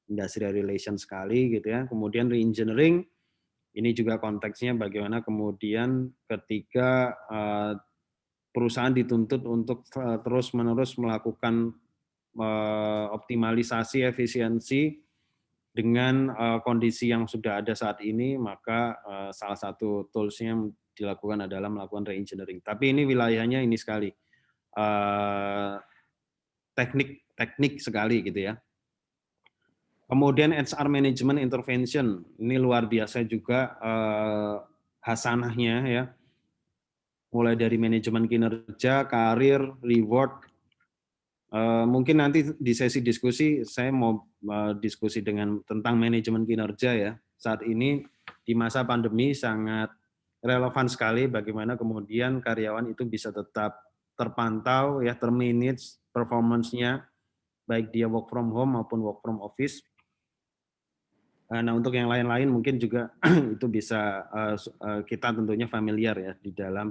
industrial relation sekali gitu ya. Kemudian re-engineering ini juga konteksnya bagaimana kemudian ketika perusahaan dituntut untuk terus-menerus melakukan optimalisasi efisiensi dengan kondisi yang sudah ada saat ini, maka salah satu tools-nya yang dilakukan adalah melakukan re-engineering. Tapi ini wilayahnya ini sekali, teknik sekali gitu ya. Kemudian HR management intervention, ini luar biasa juga hasanahnya ya. Mulai dari manajemen kinerja, karir, reward. Mungkin nanti di sesi diskusi saya mau diskusi tentang manajemen kinerja ya. Saat ini di masa pandemi sangat relevan sekali bagaimana kemudian karyawan itu bisa tetap terpantau ya, termanage performance-nya baik dia work from home maupun work from office. Nah, untuk yang lain-lain mungkin juga itu bisa kita tentunya familiar ya di dalam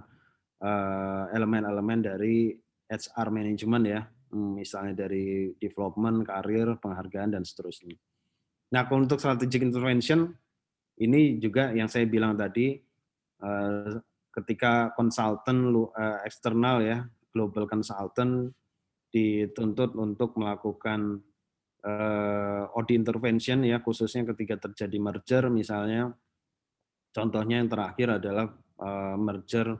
elemen-elemen dari HR management ya, misalnya dari development, karir, penghargaan, dan seterusnya. Nah, untuk strategic intervention, ini juga yang saya bilang tadi, ketika konsultan eksternal ya, global consultant dituntut untuk melakukan audit intervention ya, khususnya ketika terjadi merger misalnya, contohnya yang terakhir adalah merger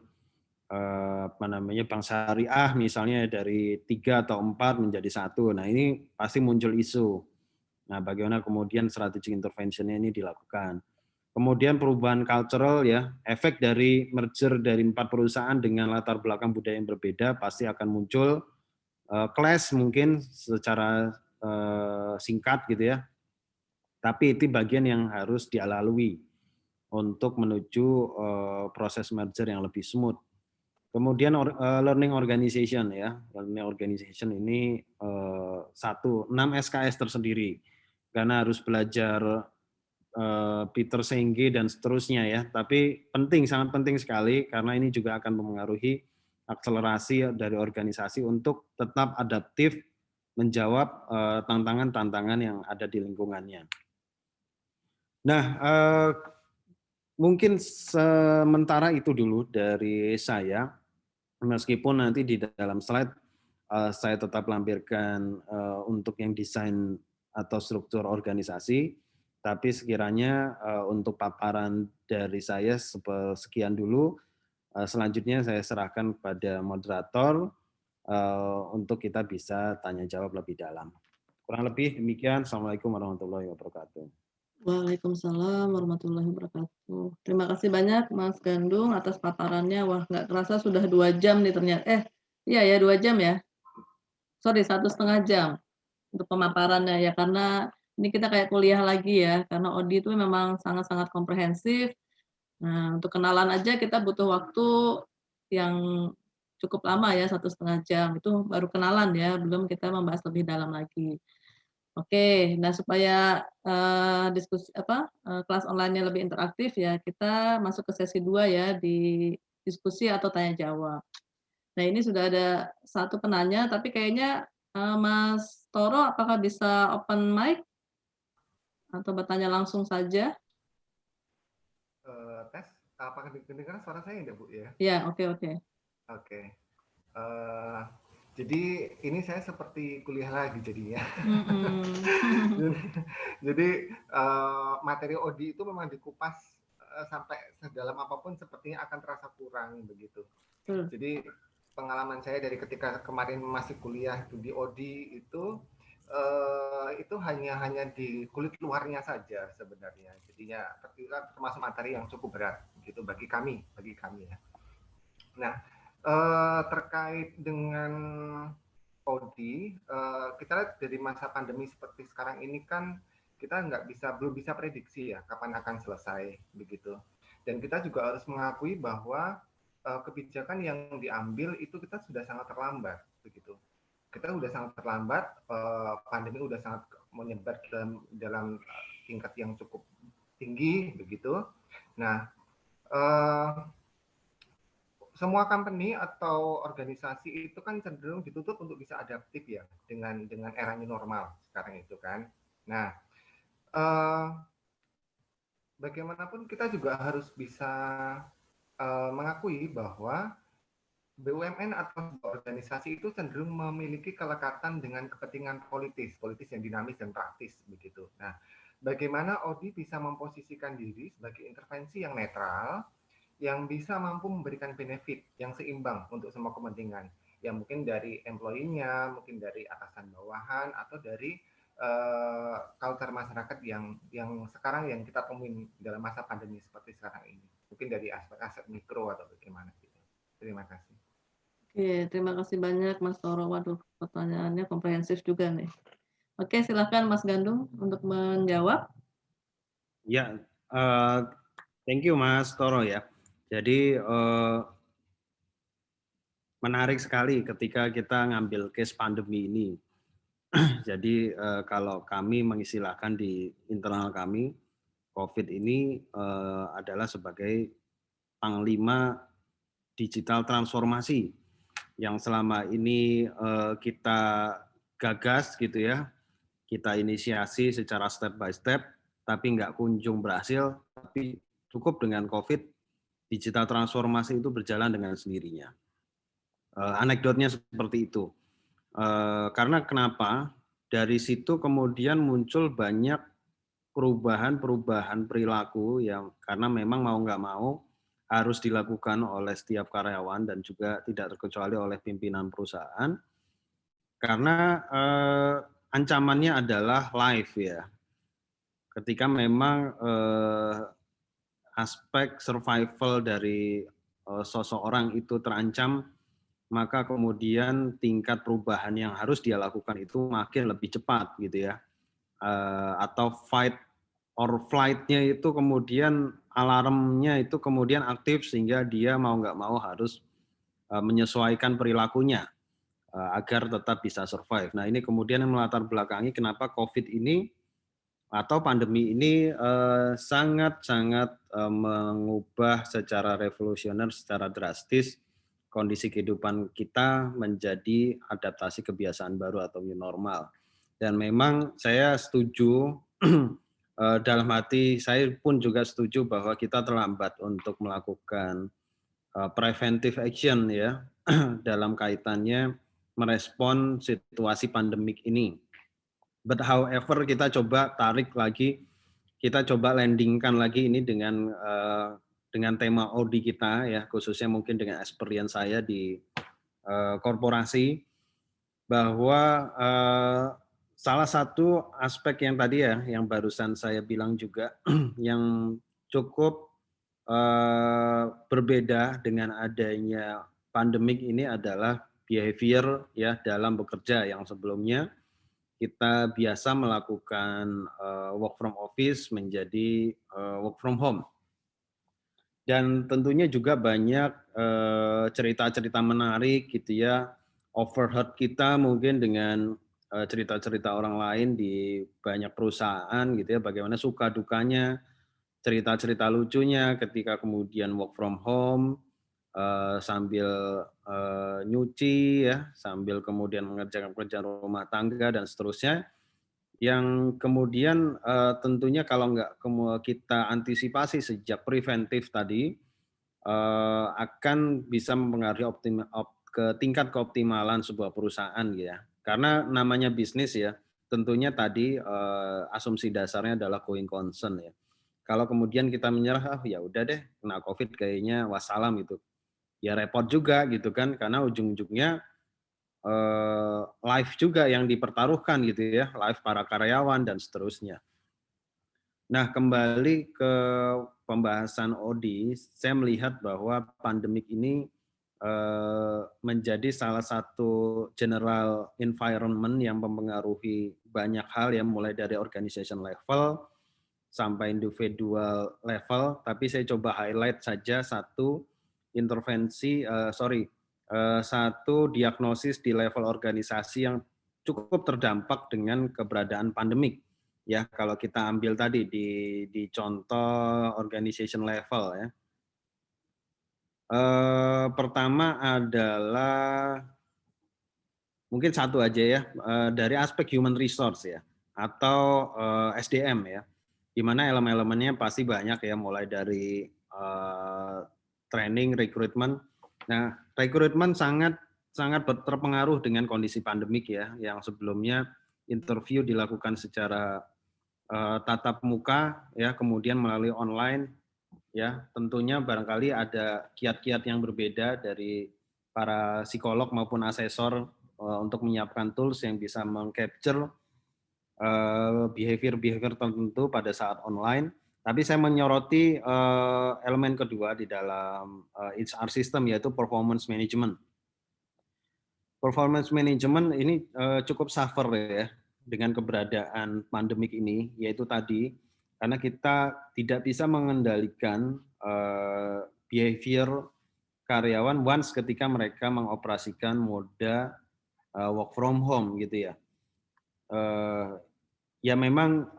bank syariah misalnya dari 3 atau 4 menjadi 1. Nah, ini pasti muncul isu. Nah, bagaimana kemudian strategic intervention-nya ini dilakukan. Kemudian perubahan cultural ya, efek dari merger dari 4 perusahaan dengan latar belakang budaya yang berbeda pasti akan muncul clash mungkin secara singkat gitu ya. Tapi itu bagian yang harus dilalui untuk menuju proses merger yang lebih smooth. Kemudian learning organization ya, learning organization ini 6 SKS tersendiri karena harus belajar Peter Senge dan seterusnya ya. Tapi sangat penting sekali karena ini juga akan mempengaruhi akselerasi dari organisasi untuk tetap adaptif menjawab tantangan-tantangan yang ada di lingkungannya. Nah, mungkin sementara itu dulu dari saya. Meskipun nanti di dalam slide saya tetap lampirkan untuk yang desain atau struktur organisasi, tapi sekiranya untuk paparan dari saya sekian dulu. Selanjutnya saya serahkan kepada moderator untuk kita bisa tanya jawab lebih dalam. Kurang lebih demikian. Assalamualaikum warahmatullahi wabarakatuh. Waalaikumsalam warahmatullahi wabarakatuh. Terima kasih banyak Mas Gandung atas paparannya. Wah, nggak kerasa sudah 2 jam nih ternyata. Iya ya 2 jam ya? Sorry, 1,5 jam untuk pemaparannya ya, karena ini kita kayak kuliah lagi ya, karena audit itu memang sangat-sangat komprehensif. Nah, untuk kenalan aja kita butuh waktu yang cukup lama ya, 1,5 jam. Itu baru kenalan ya, belum kita membahas lebih dalam lagi. Oke, nah supaya kelas online-nya lebih interaktif ya, kita masuk ke sesi 2 ya, di diskusi atau tanya jawab. Nah, ini sudah ada satu penanya, tapi kayaknya Mas Toro apakah bisa open mic atau bertanya langsung saja? Tes, apakah dengar suara saya enggak, Bu ya? Ya, oke. Oke. Jadi ini saya seperti kuliah lagi jadinya. Jadi materi ODI itu memang dikupas sampai sedalam apapun sepertinya akan terasa kurang begitu. Jadi pengalaman saya dari ketika kemarin masih kuliah di ODI itu hanya di kulit luarnya saja sebenarnya. Jadinya termasuk materi yang cukup berat gitu bagi kami ya. Nah, terkait dengan ODI, kita lihat dari masa pandemi seperti sekarang ini kan kita belum bisa prediksi ya kapan akan selesai begitu. Dan kita juga harus mengakui bahwa kebijakan yang diambil itu kita sudah sangat terlambat begitu. Kita sudah sangat terlambat, pandemi sudah sangat menyebar dalam tingkat yang cukup tinggi begitu. Nah, semua company atau organisasi itu kan cenderung dituntut untuk bisa adaptif ya dengan era new normal sekarang itu kan. Nah, bagaimanapun kita juga harus bisa mengakui bahwa BUMN atau organisasi itu cenderung memiliki kelekatan dengan kepentingan politis yang dinamis dan praktis begitu. Nah, bagaimana ODI bisa memposisikan diri sebagai intervensi yang netral, yang bisa mampu memberikan benefit yang seimbang untuk semua kepentingan, yang mungkin dari employee-nya, mungkin dari atasan bawahan, atau dari culture masyarakat yang sekarang yang kita temuin dalam masa pandemi seperti sekarang ini. Mungkin dari aspek-aspek mikro atau bagaimana gitu. Terima kasih. Oke, terima kasih banyak Mas Toro. Waduh, pertanyaannya komprehensif juga nih. Oke, silakan Mas Gandung untuk menjawab. Ya, thank you Mas Toro ya. Jadi menarik sekali ketika kita ngambil case pandemi ini. Jadi kalau kami mengistilahkan di internal kami, COVID ini adalah sebagai panglima digital transformasi yang selama ini kita gagas gitu ya, kita inisiasi secara step by step, tapi nggak kunjung berhasil, tapi cukup dengan COVID, digital transformasi itu berjalan dengan sendirinya. Anekdotnya seperti itu. Karena kenapa? Dari situ kemudian muncul banyak perubahan perilaku yang karena memang mau nggak mau harus dilakukan oleh setiap karyawan dan juga tidak terkecuali oleh pimpinan perusahaan. Karena ancamannya adalah live ya. Ketika memang aspek survival dari seseorang itu terancam, maka kemudian tingkat perubahan yang harus dia lakukan itu makin lebih cepat gitu ya. Atau fight or flight-nya itu kemudian alarmnya itu kemudian aktif sehingga dia mau nggak mau harus menyesuaikan perilakunya agar tetap bisa survive. Nah ini kemudian yang melatar belakangi kenapa COVID ini atau pandemi ini sangat-sangat mengubah secara revolusioner, secara drastis kondisi kehidupan kita menjadi adaptasi kebiasaan baru atau new normal. Dan memang saya setuju, dalam hati saya pun juga setuju bahwa kita terlambat untuk melakukan preventive action ya dalam kaitannya merespon situasi pandemik ini. But however kita coba tarik lagi, kita coba landingkan lagi ini dengan tema OD kita ya, khususnya mungkin dengan experience saya di korporasi, bahwa salah satu aspek yang tadi ya, yang barusan saya bilang juga, yang cukup berbeda dengan adanya pandemik ini adalah behavior ya dalam bekerja yang sebelumnya kita biasa melakukan work from office menjadi work from home. Dan tentunya juga banyak cerita-cerita menarik gitu ya, overheard kita mungkin dengan cerita-cerita orang lain di banyak perusahaan gitu ya, bagaimana suka dukanya, cerita-cerita lucunya ketika kemudian work from home, sambil nyuci ya, sambil kemudian mengerjakan pekerjaan rumah tangga dan seterusnya, yang kemudian tentunya kalau nggak kita antisipasi sejak preventif tadi, akan bisa mempengaruhi ke tingkat keoptimalan sebuah perusahaan ya. Karena namanya bisnis ya, tentunya tadi asumsi dasarnya adalah going concern ya. Kalau kemudian kita menyerah, ya udah deh, kena COVID kayaknya wassalam gitu. Ya repot juga gitu kan, karena ujung-ujungnya live juga yang dipertaruhkan gitu ya, live para karyawan dan seterusnya. Nah kembali ke pembahasan OD, saya melihat bahwa pandemik ini menjadi salah satu general environment yang mempengaruhi banyak hal ya, mulai dari organization level sampai individual level, tapi saya coba highlight saja satu intervensi, satu diagnosis di level organisasi yang cukup terdampak dengan keberadaan pandemik. Ya, kalau kita ambil tadi di contoh organization level ya. Pertama adalah mungkin satu aja ya, dari aspek human resource ya, atau SDM ya, di mana elemen-elemennya pasti banyak ya, mulai dari training, rekrutmen. Nah, rekrutmen sangat terpengaruh dengan kondisi pandemik ya, yang sebelumnya interview dilakukan secara tatap muka ya, kemudian melalui online ya, tentunya barangkali ada kiat-kiat yang berbeda dari para psikolog maupun asesor untuk menyiapkan tools yang bisa mengcapture behavior tertentu pada saat online. Tapi saya menyoroti elemen kedua di dalam HR system, yaitu performance management. Performance management ini cukup suffer ya dengan keberadaan pandemik ini, yaitu tadi karena kita tidak bisa mengendalikan behavior karyawan once ketika mereka mengoperasikan moda work from home gitu ya. Ya memang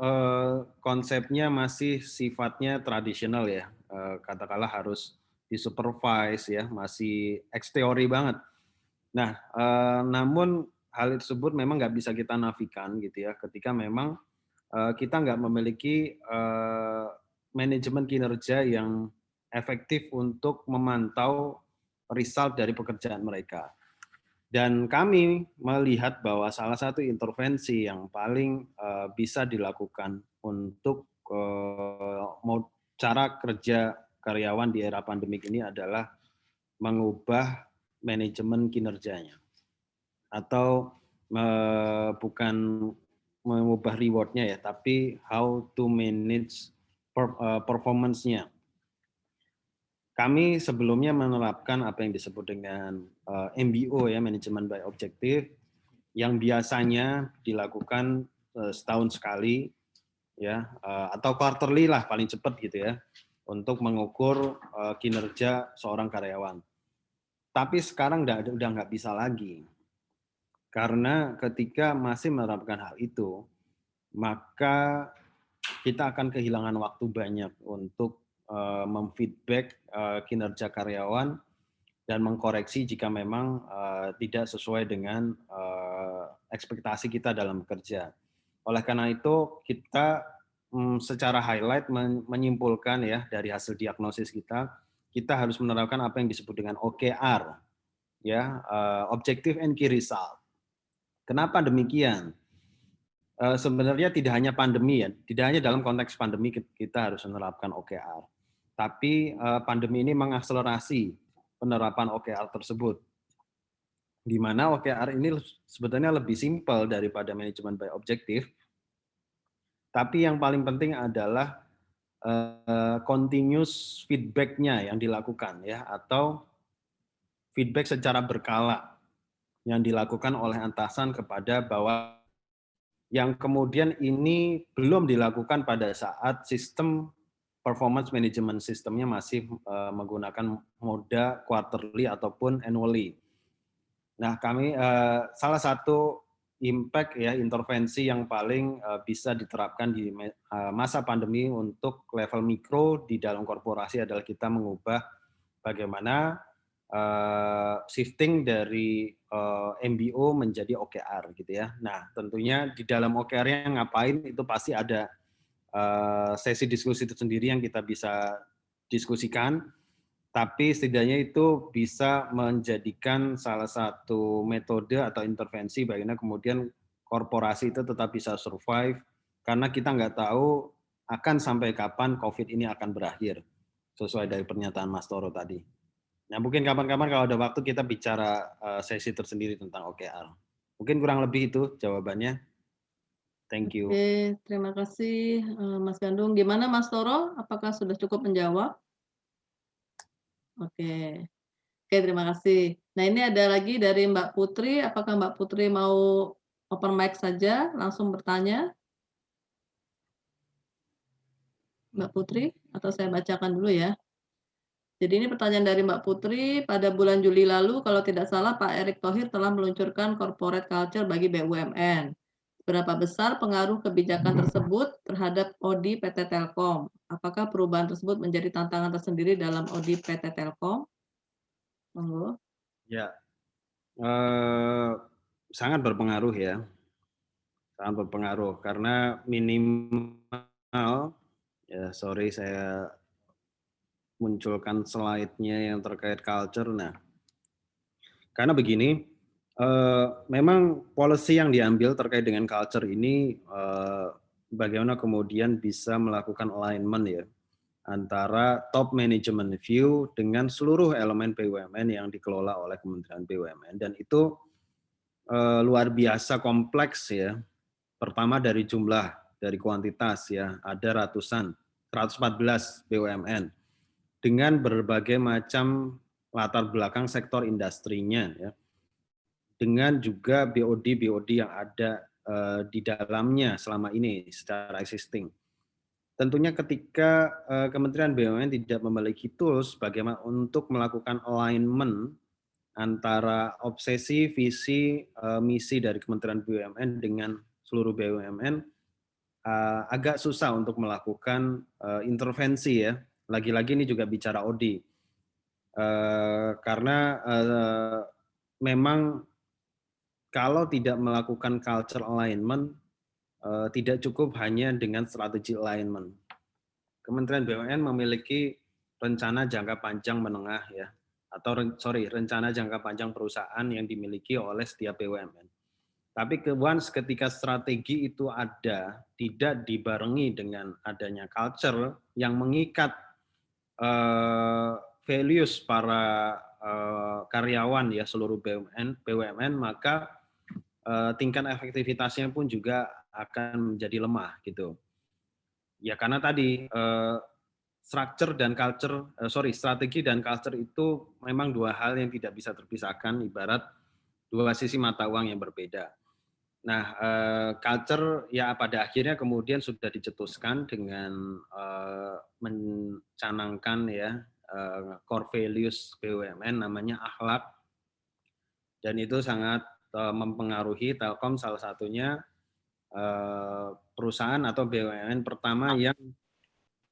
konsepnya masih sifatnya tradisional ya, katakanlah harus disupervise ya, masih ex-teori banget. Nah, namun hal tersebut memang nggak bisa kita nafikan gitu ya, ketika memang kita nggak memiliki manajemen kinerja yang efektif untuk memantau result dari pekerjaan mereka. Dan kami melihat bahwa salah satu intervensi yang paling bisa dilakukan untuk cara kerja karyawan di era pandemik ini adalah mengubah manajemen kinerjanya. Atau bukan mengubah reward-nya ya, tapi how to manage performance-nya. Kami sebelumnya menerapkan apa yang disebut dengan MBO ya, Management by Objective, yang biasanya dilakukan setahun sekali ya, atau quarterly lah paling cepat gitu ya, untuk mengukur kinerja seorang karyawan. Tapi sekarang udah nggak bisa lagi, karena ketika masih menerapkan hal itu, maka kita akan kehilangan waktu banyak untuk memfeedback kinerja karyawan dan mengkoreksi jika memang tidak sesuai dengan ekspektasi kita dalam bekerja. Oleh karena itu, kita secara highlight menyimpulkan ya dari hasil diagnosis kita harus menerapkan apa yang disebut dengan OKR, ya, Objective and Key Result. Kenapa demikian? Sebenarnya tidak hanya pandemi ya, tidak hanya dalam konteks pandemi kita harus menerapkan OKR. Tapi pandemi ini mengakselerasi penerapan OKR tersebut. Di mana OKR ini sebetulnya lebih simpel daripada manajemen by objective. Tapi yang paling penting adalah continuous feedback-nya yang dilakukan ya, atau feedback secara berkala yang dilakukan oleh atasan kepada bawah, yang kemudian ini belum dilakukan pada saat sistem performance management sistemnya masih menggunakan moda quarterly ataupun annually. Nah, kami salah satu impact ya, intervensi yang paling bisa diterapkan di masa pandemi untuk level mikro di dalam korporasi adalah kita mengubah bagaimana shifting dari MBO menjadi OKR gitu ya. Nah, tentunya di dalam OKR-nya ngapain itu pasti ada sesi diskusi tersendiri yang kita bisa diskusikan, tapi setidaknya itu bisa menjadikan salah satu metode atau intervensi bagaimana kemudian korporasi itu tetap bisa survive, karena kita nggak tahu akan sampai kapan COVID ini akan berakhir, sesuai dari pernyataan Mas Toro tadi. Nah, mungkin kapan-kapan kalau ada waktu kita bicara sesi tersendiri tentang OKR. Mungkin kurang lebih itu jawabannya. Thank you. Oke, terima kasih Mas Gandung. Gimana Mas Toro? Apakah sudah cukup menjawab? Oke. Oke, terima kasih. Nah, ini ada lagi dari Mbak Putri. Apakah Mbak Putri mau open mic saja, langsung bertanya? Mbak Putri, atau saya bacakan dulu ya. Jadi ini pertanyaan dari Mbak Putri. Pada bulan Juli lalu, kalau tidak salah, Pak Erick Thohir telah meluncurkan corporate culture bagi BUMN. Berapa besar pengaruh kebijakan tersebut terhadap ODI PT Telkom? Apakah perubahan tersebut menjadi tantangan tersendiri dalam ODI PT Telkom? Monggo. Ya, sangat berpengaruh ya, sangat berpengaruh karena minimal, ya sorry saya munculkan slide-nya yang terkait culture. Nah, karena begini, memang policy yang diambil terkait dengan culture ini bagaimana kemudian bisa melakukan alignment ya antara top management view dengan seluruh elemen BUMN yang dikelola oleh Kementerian BUMN, dan itu luar biasa kompleks ya. Pertama dari jumlah, dari kuantitas ya, ada ratusan, 114 BUMN dengan berbagai macam latar belakang sektor industrinya ya, dengan juga BOD yang ada di dalamnya selama ini secara existing. tentunya ketika Kementerian BUMN tidak memiliki tools bagaimana untuk melakukan alignment antara obsesi, visi, misi dari Kementerian BUMN dengan seluruh BUMN, agak susah untuk melakukan intervensi ya. Lagi-lagi ini juga bicara ODI. Karena memang kalau tidak melakukan culture alignment, tidak cukup hanya dengan strategi alignment. Kementerian BUMN memiliki rencana jangka panjang menengah ya, atau rencana jangka panjang perusahaan yang dimiliki oleh setiap BUMN. Tapi once ketika strategi itu ada, tidak dibarengi dengan adanya culture yang mengikat values para karyawan ya seluruh BUMN, maka tingkat efektivitasnya pun juga akan menjadi lemah gitu. Ya karena tadi strategi dan culture itu memang dua hal yang tidak bisa terpisahkan, ibarat dua sisi mata uang yang berbeda. Nah, culture ya pada akhirnya kemudian sudah dicetuskan dengan mencanangkan ya core values BUMN namanya akhlak, dan itu sangat mempengaruhi. Telkom salah satunya perusahaan atau BUMN pertama yang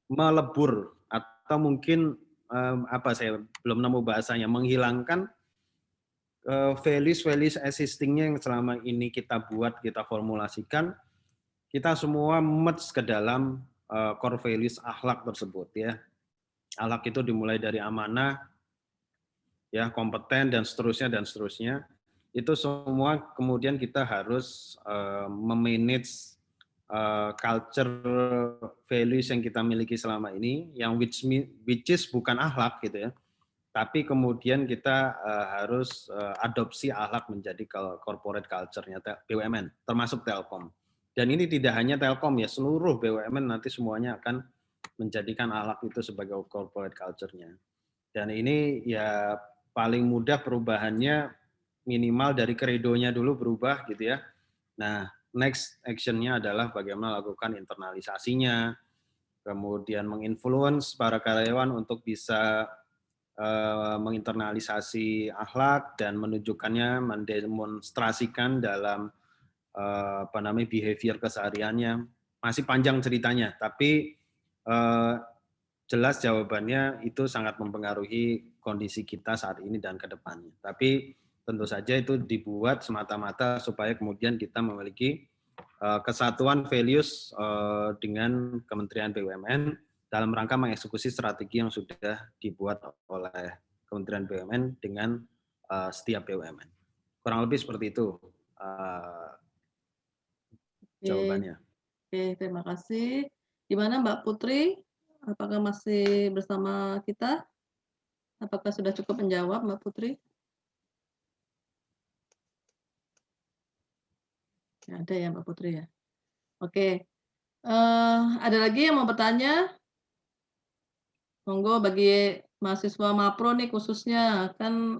melebur atau mungkin saya belum nemu bahasanya, menghilangkan values existing-nya yang selama ini kita buat, kita formulasikan, kita semua merge ke dalam core values akhlak tersebut ya. Akhlak itu dimulai dari amanah, ya kompeten dan seterusnya. Itu semua kemudian kita harus memanage culture values yang kita miliki selama ini, yang which is bukan akhlak gitu ya. Tapi kemudian kita harus adopsi akhlak menjadi corporate culture-nya BUMN, termasuk Telkom. Dan ini tidak hanya Telkom ya, seluruh BUMN nanti semuanya akan menjadikan akhlak itu sebagai corporate culture-nya. Dan ini ya paling mudah perubahannya minimal dari kredonya dulu berubah gitu ya. Nah, next action-nya adalah bagaimana melakukan internalisasinya, kemudian menginfluence para karyawan untuk bisa menginternalisasi akhlak dan menunjukkannya, mendemonstrasikan dalam behavior kesehariannya. Masih panjang ceritanya, tapi jelas jawabannya itu sangat mempengaruhi kondisi kita saat ini dan ke depannya. Tapi tentu saja itu dibuat semata-mata supaya kemudian kita memiliki kesatuan values dengan Kementerian BUMN dalam rangka mengeksekusi strategi yang sudah dibuat oleh Kementerian BUMN dengan setiap BUMN. Kurang lebih seperti itu jawabannya. Oke, terima kasih. Gimana Mbak Putri? Apakah masih bersama kita? Apakah sudah cukup menjawab Mbak Putri? Ada ya Mbak Putri ya. Oke. Ada lagi yang mau bertanya? Monggo bagi mahasiswa Mapro nih khususnya, kan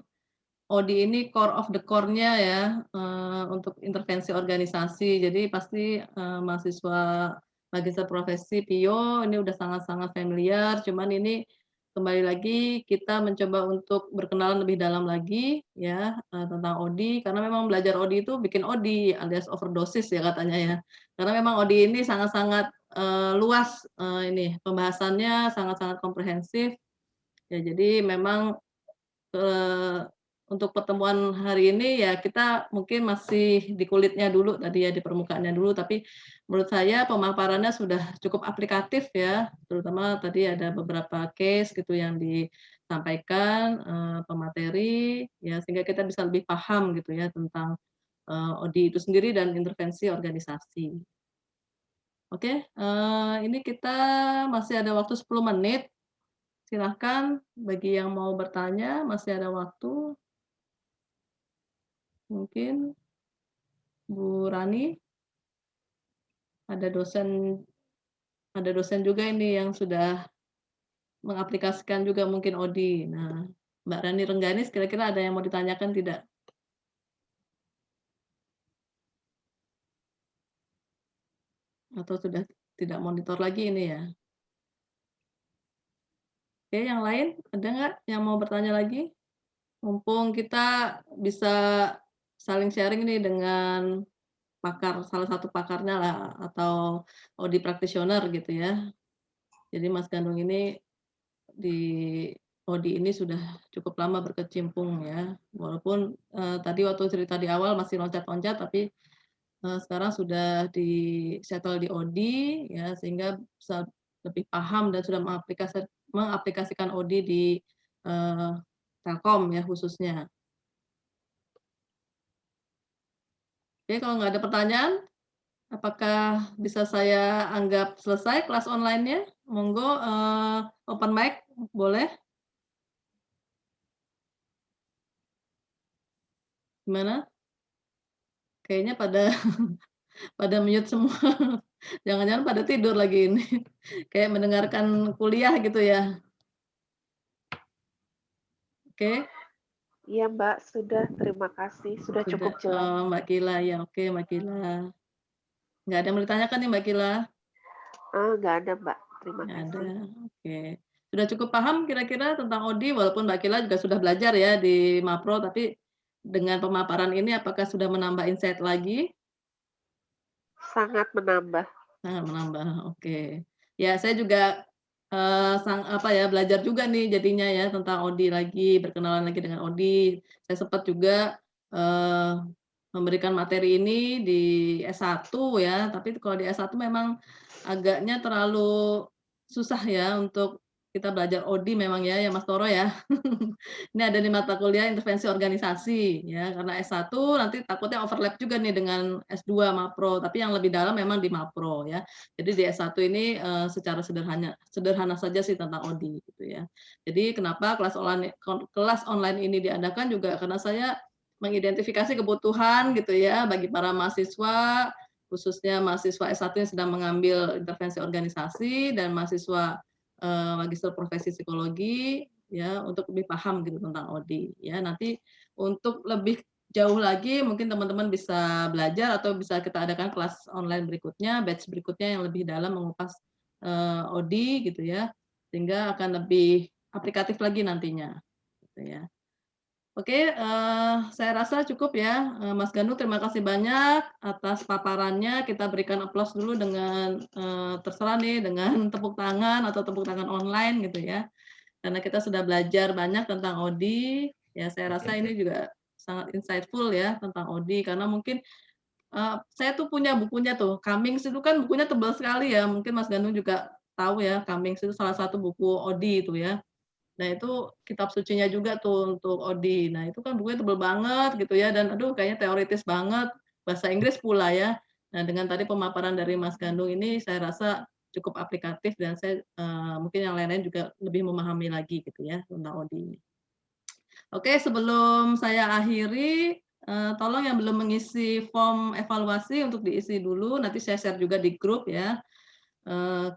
ODI ini core of the core-nya ya, untuk intervensi organisasi. Jadi pasti mahasiswa magister profesi PIO ini udah sangat-sangat familiar, cuman ini kembali lagi kita mencoba untuk berkenalan lebih dalam lagi ya tentang ODI, karena memang belajar ODI itu bikin ODI alias overdosis ya katanya ya. Karena memang ODI ini sangat-sangat luas ini pembahasannya sangat-sangat komprehensif. Ya jadi memang untuk pertemuan hari ini ya kita mungkin masih di kulitnya dulu tadi ya, di permukaannya dulu, tapi menurut saya pemaparannya sudah cukup aplikatif ya, terutama tadi ada beberapa case gitu yang disampaikan, pemateri, ya sehingga kita bisa lebih paham gitu ya tentang ODI itu sendiri dan intervensi organisasi. Oke, ini kita masih ada waktu 10 menit. Silahkan bagi yang mau bertanya, masih ada waktu. Mungkin Bu Rani, ada dosen juga ini yang sudah mengaplikasikan juga mungkin ODI. Nah, Mbak Rani Rengganis kira-kira ada yang mau ditanyakan tidak? Atau sudah tidak monitor lagi ini ya. Oke, yang lain ada nggak yang mau bertanya lagi? Mumpung kita bisa saling sharing nih dengan pakar, salah satu pakarnya lah atau audit practitioner gitu ya. Jadi Mas Gandung ini di audit ini sudah cukup lama berkecimpung ya. Walaupun tadi waktu cerita di awal masih loncat-loncat, tapi sekarang sudah di-settle di audit ya, sehingga bisa lebih paham dan sudah mengaplikasikan audit di Telkom ya khususnya. Oke, kalau nggak ada pertanyaan, apakah bisa saya anggap selesai kelas online-nya? Monggo, open mic boleh? Gimana? Kayaknya pada pada mute semua. Jangan-jangan pada tidur lagi ini. Kayak mendengarkan kuliah gitu ya. Oke, Iya Mbak, sudah. Terima kasih. Sudah sudah. cukup jelas. Mbak Kila ya, oke Mbak Kila. Nggak ada yang mau ditanyakan nih Mbak Kila? Nggak ada Mbak. Terima Nggak ada, kasih. oke. Sudah cukup paham kira-kira tentang audit, walaupun Mbak Kila juga sudah belajar ya di Mapro, tapi dengan pemaparan ini apakah sudah menambah insight lagi? Sangat menambah. Sangat menambah, oke. Ya saya juga, belajar juga nih jadinya ya tentang audit lagi, berkenalan lagi dengan audit. Saya sempat juga, memberikan materi ini di S1 ya, tapi kalau di S1 memang agaknya terlalu susah ya untuk kita belajar audit memang ya Mas Toro ya. Ini ada di mata kuliah intervensi organisasi ya, karena S1 nanti takutnya overlap juga nih dengan S2 Mapro, tapi yang lebih dalam memang di Mapro ya. Jadi di S1 ini secara sederhana saja sih tentang audit gitu ya. Jadi kenapa kelas online ini diadakan juga karena saya mengidentifikasi kebutuhan gitu ya bagi para mahasiswa, khususnya mahasiswa S1 yang sedang mengambil intervensi organisasi dan mahasiswa magister profesi psikologi ya untuk lebih paham gitu tentang audit ya. Nanti untuk lebih jauh lagi mungkin teman-teman bisa belajar atau bisa kita adakan kelas online berikutnya, batch berikutnya yang lebih dalam mengupas audit gitu ya. Sehingga akan lebih aplikatif lagi nantinya gitu ya. Oke, saya rasa cukup ya, Mas Gandung terima kasih banyak atas paparannya. Kita berikan aplaus dulu dengan, terserah nih dengan tepuk tangan atau tepuk tangan online gitu ya. Karena kita sudah belajar banyak tentang audit, ya saya rasa ini juga sangat insightful ya tentang audit karena mungkin, saya tuh punya bukunya tuh, Cummings itu kan bukunya tebal sekali ya, mungkin Mas Gandung juga tahu ya, Cummings itu salah satu buku audit itu ya. Nah itu kitab sucinya juga tuh untuk Odi. Nah itu kan bukunya tebel banget gitu ya dan aduh kayaknya teoritis banget, bahasa Inggris pula ya. Nah dengan tadi pemaparan dari Mas Gandung ini saya rasa cukup aplikatif dan saya, mungkin yang lain-lain juga lebih memahami lagi gitu ya tentang Odi ini. Oke sebelum saya akhiri, tolong yang belum mengisi form evaluasi untuk diisi dulu, nanti saya share juga di grup ya.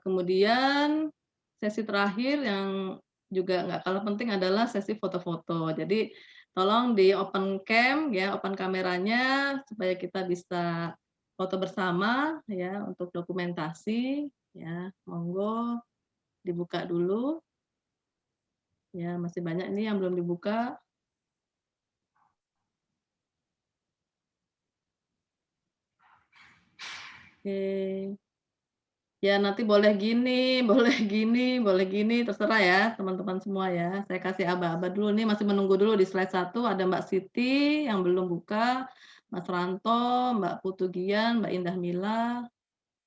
Kemudian sesi terakhir yang juga nggak kalah penting adalah sesi foto-foto. Jadi tolong di open cam ya, open kameranya supaya kita bisa foto bersama ya untuk dokumentasi ya. Monggo dibuka dulu. Ya, masih banyak ini yang belum dibuka. Oke. Ya nanti boleh gini, boleh gini, terserah ya teman-teman semua ya. Saya kasih aba-aba dulu nih, masih menunggu dulu di slide 1 ada Mbak Siti yang belum buka, Mas Ranto, Mbak Putu Gian, Mbak Indah Mila,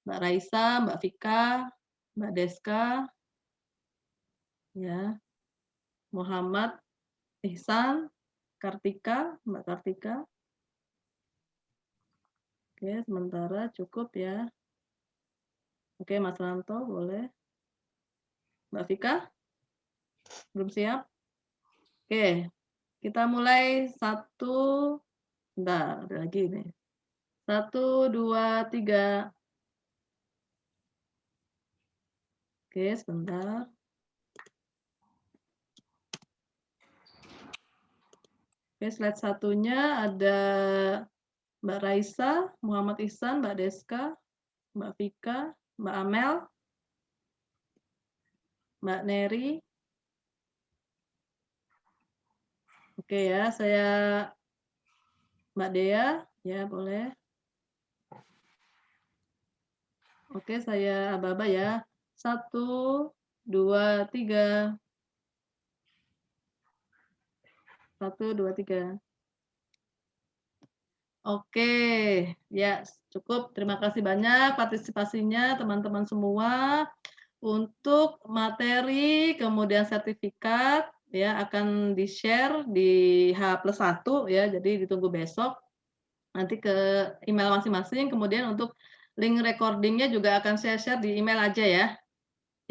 Mbak Raisa, Mbak Vika, Mbak Deska, ya, Muhammad Ihsan, Kartika, Mbak Kartika. Oke, sementara cukup ya. Oke, Mas Ranto boleh. Mbak Vika, belum siap? Oke, kita mulai 1, bentar, ada lagi nih. 1, 2, 3. Oke, sebentar. Oke, slide 1-nya ada Mbak Raisa, Muhammad Ihsan, Mbak Deska, Mbak Vika, Mbak Amel, Mbak Neri. Oke ya, saya Mbak Dea, ya boleh. Oke, saya aba-aba ya. 1, 2, 3. 1, 2, 3. Oke, ya cukup. Terima kasih banyak partisipasinya teman-teman semua. Untuk materi, kemudian sertifikat, ya akan di-share di H+1 ya, jadi ditunggu besok. Nanti ke email masing-masing, kemudian untuk link recording-nya juga akan saya share di email aja ya.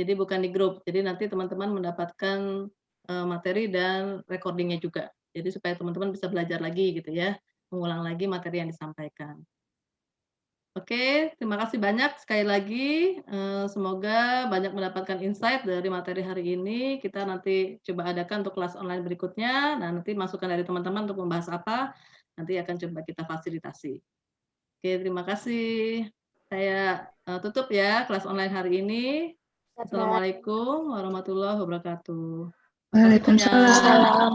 Jadi bukan di grup. Jadi nanti teman-teman mendapatkan materi dan recording-nya juga. Jadi supaya teman-teman bisa belajar lagi gitu ya, mengulang lagi materi yang disampaikan. Oke, terima kasih banyak sekali lagi. Semoga banyak mendapatkan insight dari materi hari ini. Kita nanti coba adakan untuk kelas online berikutnya. Dan nanti masukan dari teman-teman untuk membahas apa, nanti akan coba kita fasilitasi. Oke, terima kasih. Saya tutup ya kelas online hari ini. Assalamualaikum warahmatullahi wabarakatuh. Waalaikumsalam.